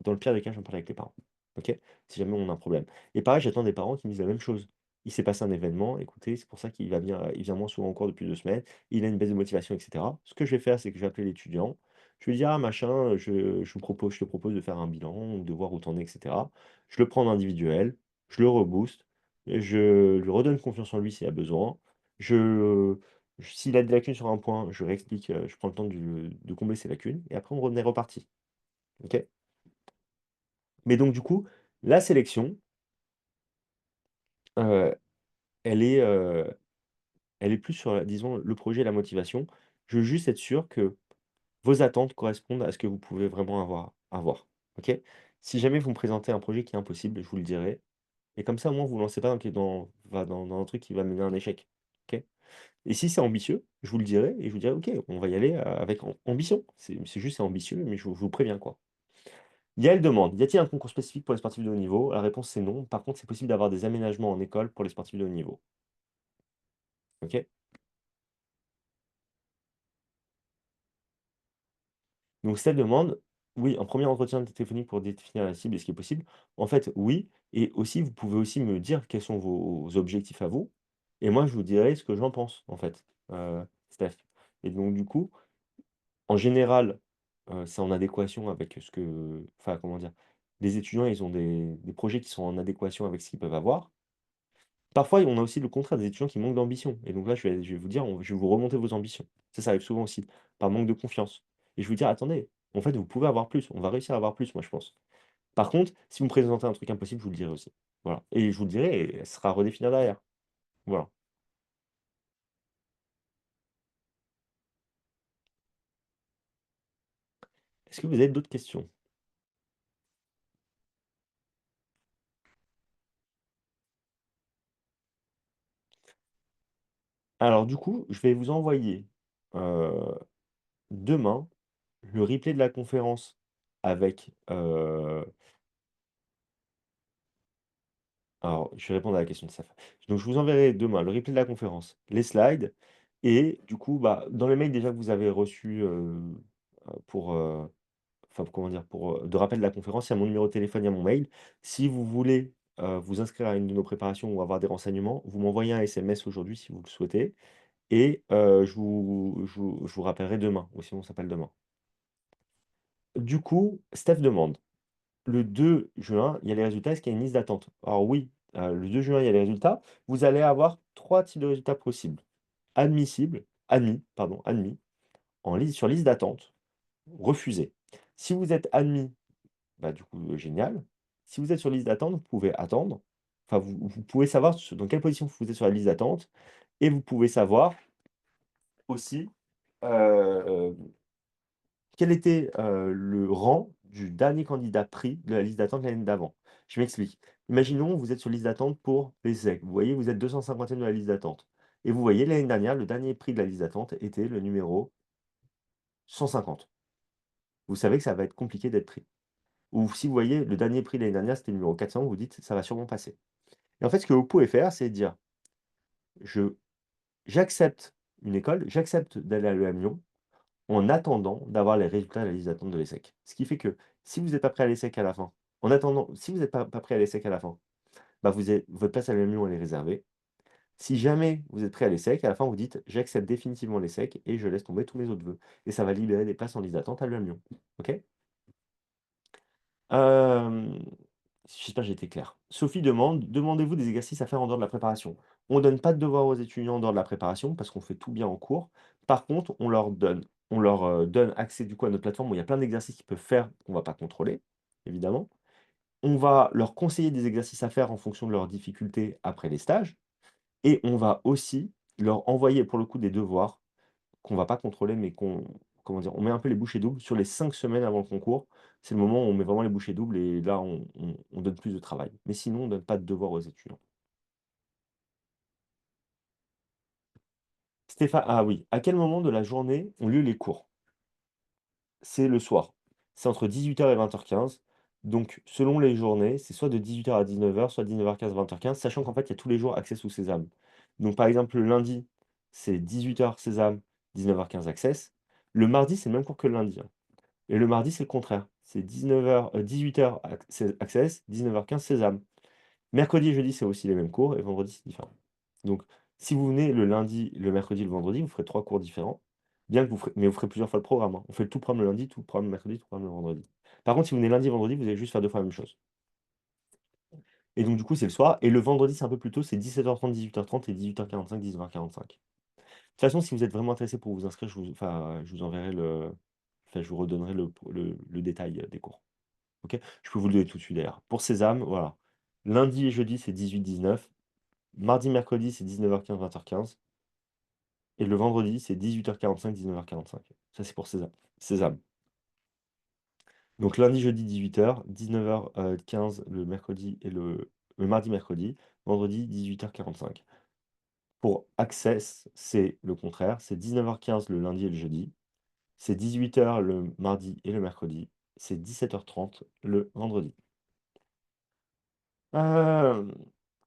dans le pire des cas, j'en parle avec les parents. OK? Si jamais on a un problème. Et pareil, j'attends des parents qui me disent la même chose. Il s'est passé un événement, écoutez, c'est pour ça il vient moins souvent en cours depuis 2 semaines, il a une baisse de motivation et cetera. Ce que je vais faire, c'est que je vais appeler l'étudiant, je vais lui dire: «Ah machin, je te propose de faire un bilan, de voir où tu en es et cetera». Je le prends en individuel, je le rebooste, et je lui redonne confiance en lui s'il a besoin. Je S'il a des lacunes sur un point, je réexplique, je prends le temps de combler ses lacunes et après on est reparti. OK? Mais donc du coup, la sélection, heu, elle est, elle est plus sur, disons, le projet et la motivation. Je veux juste être sûr que vos attentes correspondent à ce que vous pouvez vraiment avoir. OK? Si jamais vous me présentez un projet qui est impossible, je vous le dirai et comme ça, au moins, vous ne lancez pas dans un truc qui va mener à un échec. OK? Et si c'est ambitieux, je vous le dirai et je vous dirai: «OK, on va y aller, avec ambition». C'est juste c'est ambitieux, mais je vous préviens, quoi. Yael demande: «Y a-t-il un concours spécifique pour les sportifs de haut niveau?» La réponse c'est non. Par contre, c'est possible d'avoir des aménagements en école pour les sportifs de haut niveau. OK? Donc cette demande, oui, un premier entretien téléphonique pour définir la cible et ce qui est possible. En fait, oui et aussi vous pouvez aussi me dire quels sont vos objectifs à vous et moi je vous dirai ce que j'en pense, en fait, Steph. Et donc du coup, en général, c'est en adéquation avec ce que enfin, comment dire? Les étudiants, ils ont des projets qui sont en adéquation avec ce qu'ils peuvent avoir. Parfois, on a aussi le contraire des étudiants qui manquent d'ambition et donc là, je vais vous dire, je vais vous remonter vos ambitions. Ça arrive souvent aussi, par manque de confiance et je vais vous dire: «Attendez, en fait, vous pouvez avoir plus, on va réussir à avoir plus, moi, je pense». Par contre, si vous me présentez un truc impossible, je vous le dirai aussi. Voilà et je vous le dirai et elle sera redéfinie derrière. Voilà. Est-ce que vous avez d'autres questions? Alors du coup, je vais vous envoyer, heu, demain, le replay de la conférence avec, alors, je vais répondre à la question de Saf. Donc, je vous enverrai demain le replay de la conférence, les slides et du coup, bah, dans les mails déjà que vous avez reçus, pour, enfin, comment dire? Pour, de rappel de la conférence, il y a mon numéro de téléphone, il y a mon mail. Si vous voulez, vous inscrire à une de nos préparations ou avoir des renseignements, vous m'envoyez un SMS aujourd'hui si vous le souhaitez et je vous rappellerai demain ou sinon on s'appelle demain. Du coup, Steph demande: le 2 juin, il y a les résultats. Est-ce qu'il y a une liste d'attente? Alors oui, le 2 juin, il y a les résultats. Vous allez avoir 3 types de résultats possibles. Admis, sur liste d'attente, refusé. Si vous êtes admis, bah, du coup, génial. Si vous êtes sur liste d'attente, vous pouvez attendre. Enfin, vous pouvez savoir dans quelle position vous êtes sur la liste d'attente et vous pouvez savoir aussi, heu quel était, le rang du dernier candidat pris de la liste d'attente l'année d'avant? Je m'explique. Imaginons, vous êtes sur liste d'attente pour les ESSEC. Vous voyez, vous êtes 250e de la liste d'attente et vous voyez l'année dernière, le dernier prix de la liste d'attente était le numéro 150. Vous savez que ça va être compliqué d'être pris. Ou si vous voyez le dernier prix de l'année dernière, c'était le numéro 400, vous vous dites: «Ça va sûrement passer» et en fait, ce que vous pouvez faire, c'est dire: «Je j'accepte une école, j'accepte d'aller à l'EM Lyon, en attendant d'avoir les résultats de la liste d'attente de l'ESSEC. Ce qui fait que si vous êtes pas pris à l'ESSEC à la fin, en attendant, si vous n'êtes pas pris à l'ESSEC à la fin, bah, votre place à l'EM elle est réservée. Si jamais vous êtes pris à l'ESSEC, à la fin vous dites: «J'accepte définitivement l'ESSEC et je laisse tomber tous mes autres vœux» et ça va libérer des places en liste d'attente à l'EM OK? Hem, j'espère que j'ai été clair. Sophie demande: «Demandez-vous des exercices à faire en dehors de la préparation?» On ne donne pas de devoirs aux étudiants en dehors de la préparation parce qu'on fait tout bien en cours. Par contre, on leur donne accès du coup à notre plateforme où il y a plein d'exercices qu'ils peuvent faire qu'on ne va pas contrôler, évidemment. On va leur conseiller des exercices à faire en fonction de leurs difficultés après les stages et on va aussi leur envoyer pour le coup des devoirs qu'on va pas contrôler, mais comment dire? On met un peu les bouchées doubles sur les 5 semaines avant le concours. C'est le moment où on met vraiment les bouchées doubles et là, on donne plus de travail. Mais sinon, on donne pas de devoirs aux étudiants. Ah oui, à quel moment de la journée ont lieu les cours? C'est le soir. C'est entre 18h et 20h15. Donc selon les journées, c'est soit de 18h à 19h, soit 19h15, 20h15, sachant qu'en fait, il y a tous les jours Access ou Sésame. Donc par exemple, le lundi, c'est 18h Sésame, 19h15 Access. Le mardi, c'est le même cours que le lundi, hein. Et le mardi, c'est le contraire. C'est 19h, 18h Access, 19h15 Sésame. Mercredi et jeudi, c'est aussi les mêmes cours et vendredi, c'est différent. Donc, si vous venez le lundi, le mercredi, le vendredi, vous ferez 3 cours différents, bien que vous ferez plusieurs fois le programme, hein. On fait tout le programme le lundi, tout le programme le mercredi, tout le programme le vendredi. Par contre, si vous venez lundi, vendredi, vous allez juste faire 2 fois la même chose. Et donc du coup, c'est le soir et le vendredi, c'est un peu plus tôt, c'est 17h30, 18h30 et 18h45, 19h45. De toute façon, si vous êtes vraiment intéressé pour vous inscrire, je vous enverrai je vous redonnerai le détail, des cours. OK? Je peux vous le donner tout de suite d'ailleurs. Pour Sésame, voilà. Lundi et jeudi, c'est 18-19. Mardi, mercredi, c'est 19h15, 20h15. et le vendredi, c'est 18h45, 19h45. Ça, c'est pour Sésame. Donc lundi, jeudi, 18h, 19h15 le mercredi et le mardi, mercredi, vendredi, 18h45. Pour Access, c'est le contraire, c'est 19h15 le lundi et le jeudi, c'est 18h le mardi et le mercredi, c'est 17h30 le vendredi. Hem,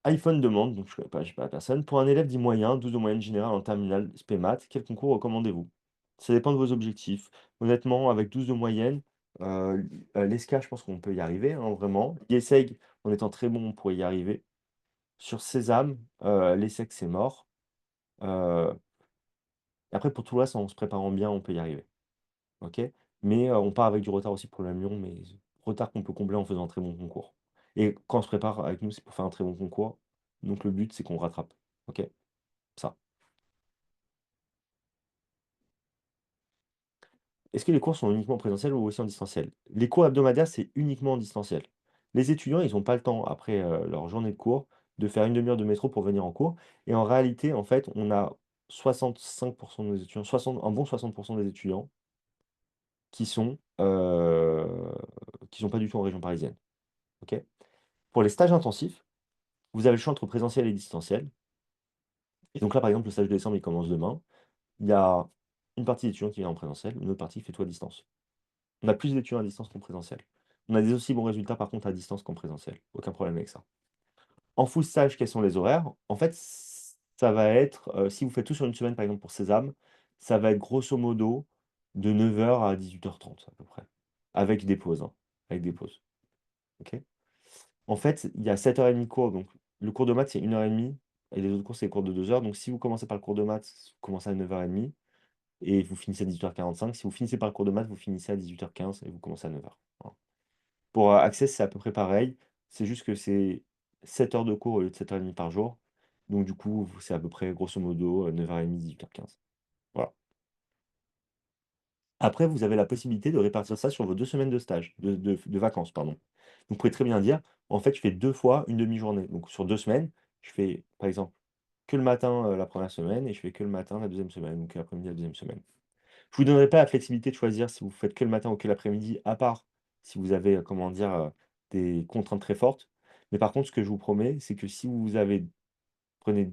iPhone demande, donc je connais pas, j'ai pas la personne. Pour un élève dit moyen, 12 de moyenne générale en terminale spé maths, quel concours recommandez-vous? Ça dépend de vos objectifs. Honnêtement, avec 12 de moyenne, l'ESCA, je pense qu'on peut y arriver, hein, vraiment. L'IESEG, en étant très bon, on pourrait y arriver. Sur Sésame, l'ESSEC, c'est mort. Heu, Après pour tout le reste, en se préparant bien, on peut y arriver, OK? Mais, on part avec du retard aussi pour la Lyon, mais retard qu'on peut combler en faisant un très bon concours. Et quand on se prépare avec nous, c'est pour faire un très bon concours. Donc le but, c'est qu'on rattrape, OK? Ça. Est-ce que les cours sont uniquement en présentiel ou aussi en distanciel? Les cours hebdomadaires, c'est uniquement en distanciel. Les étudiants, ils ont pas le temps après, leur journée de cours, de faire une demi heure de métro pour venir en cours et en réalité, en fait, on a 65 de nos étudiants, 60 un bon 60 des étudiants qui sont pas du tout en région parisienne, OK? Pour les stages intensifs, vous avez le choix entre présentiel et distanciel et donc là, par exemple, le stage de décembre, il commence demain. Il y a une partie d'étudiants qui vient en présentiel, une autre partie fait tout à distance. On a plus d'étudiants à distance qu'en présentiel. On a des aussi bons résultats par contre à distance qu'en présentiel. Aucun problème avec ça. En full stage, quels sont les horaires? En fait, ça va être, si vous faites tout sur une semaine, par exemple pour Sésame, ça va être grosso modo de 9h à 18h30 à peu près. Avec des pauses, hein, avec des pauses. OK? En fait, il y a 7h30 de cours, donc le cours de maths, c'est 1h30 et les autres cours, c'est des cours de 2 heures. Donc si vous commencez par le cours de maths, vous commencez à 9h30 et vous finissez à 18h45. Si vous finissez par le cours de maths, vous finissez à 18h15 et vous commencez à 9h. Voilà. Pour, Access, c'est à peu près pareil. C'est juste que c'est 7 heures de cours au lieu de 7h30 par jour. Donc du coup, c'est à peu près grosso modo, 9h30, 18h15. Voilà. Après, vous avez la possibilité de répartir ça sur vos 2 semaines de stage, de vacances, pardon. Vous pouvez très bien dire: «En fait, je fais 2 fois une demi-journée». Donc sur 2 semaines, je fais, par exemple, que le matin, la première semaine et je fais que le matin la deuxième semaine, donc l'après-midi la deuxième semaine. Je vous donnerai pas la flexibilité de choisir si vous faites que le matin ou que l'après-midi, à part si vous avez, comment dire, des contraintes très fortes. Mais par contre, ce que je vous promets, c'est que si prenez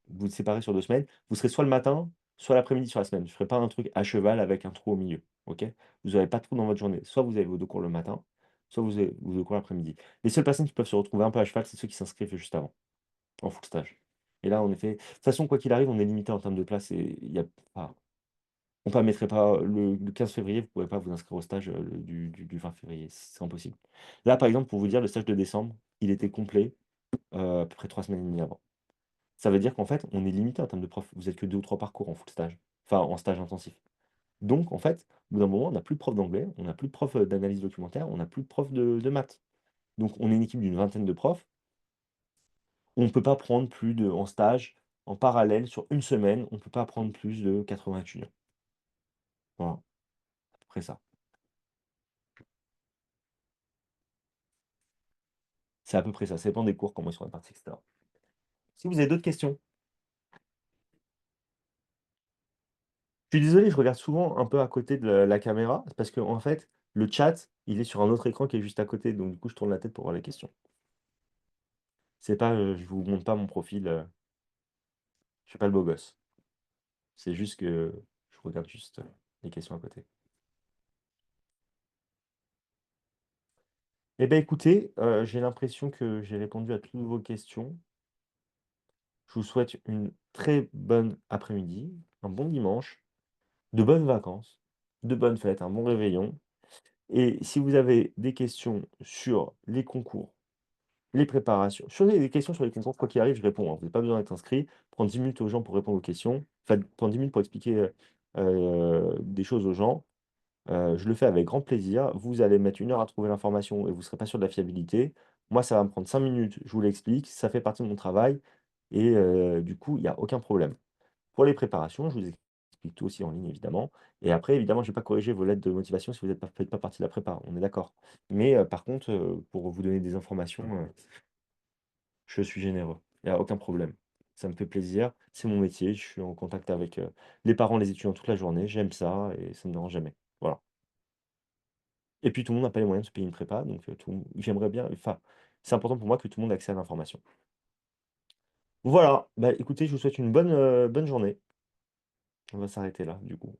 vous le séparez sur 2 semaines, vous serez soit le matin, soit l'après-midi sur la semaine. Je ne ferai pas un truc à cheval avec un trou au milieu, OK? Vous n'aurez pas de trou dans votre journée. Soit vous avez vos 2 cours le matin, soit vous avez vos 2 cours l'après-midi. Les seules personnes qui peuvent se retrouver un peu à cheval, c'est ceux qui s'inscrivent juste avant, en full stage. Et là, en effet de toute façon, quoi qu'il arrive, on est limité en termes de place et il y a pas on permettrait pas le 15 février, vous ne pourrez pas vous inscrire au stage, du 20 février, c'est impossible. Là, par exemple, pour vous dire, le stage de décembre, il était complet, à peu près 3 semaines et demie avant. Ça veut dire qu'en fait, on est limité en termes de profs. Vous êtes que 2 ou 3 parcours en full stage, enfin en stage intensif. Donc en fait, au bout d'un moment, on n'a plus de prof d'anglais, on n'a plus de prof, d'analyse documentaire, on n'a plus de prof de maths. Donc on est une équipe d'une vingtaine de profs. On ne peut pas prendre plus de en stage, en parallèle, sur une semaine, on ne peut pas prendre plus de 80 étudiants. Voilà, à peu près ça. C'est à peu près ça, ça dépend des cours, comment ils sont répartis et cetera. Si vous avez d'autres questions? Je suis désolé, je regarde souvent un peu à côté de la caméra, parce qu'en fait, le chat, il est sur un autre écran qui est juste à côté, donc du coup, je tourne la tête pour voir les questions. C'est pas, je vous montre pas mon profil, je suis pas le beau gosse. C'est juste que je regarde juste, les questions à côté. Eh ben écoutez, j'ai l'impression que j'ai répondu à toutes vos questions. Je vous souhaite une très bonne après-midi, un bon dimanche, de bonnes vacances, de bonnes fêtes, un bon réveillon. Et si vous avez des questions sur les concours, les préparations, sur des questions sur les concours, quoi qu'il arrive, je réponds, hein. Vous avez pas besoin d'être inscrit. Prendre 10 minutes aux gens pour répondre aux questions, enfin, prendre 10 minutes pour expliquer, des choses aux gens, je le fais avec grand plaisir. Vous allez mettre 1 heure à trouver l'information et vous ne serez pas sûr de la fiabilité. Moi, ça va me prendre 5 minutes, je vous l'explique, ça fait partie de mon travail et du coup, il y a aucun problème. Pour les préparations, je vous explique tout aussi en ligne évidemment et après évidemment, je ne vais pas corriger vos lettres de motivation si vous faites pas partie de la prépa, on est d'accord. Mais par contre, pour vous donner des informations, je suis généreux. Il y a aucun problème. ça me fait plaisir, c'est mon métier, je suis en contact avec, les parents, les étudiants toute la journée, j'aime ça et ça me dérange jamais. Voilà. Et puis tout le monde n'a pas les moyens de se payer une prépa, donc tout j'aimerais bien enfin, c'est important pour moi que tout le monde ait accès à l'information. Voilà, bah, écoutez, je vous souhaite une bonne journée. On va s'arrêter là, du coup.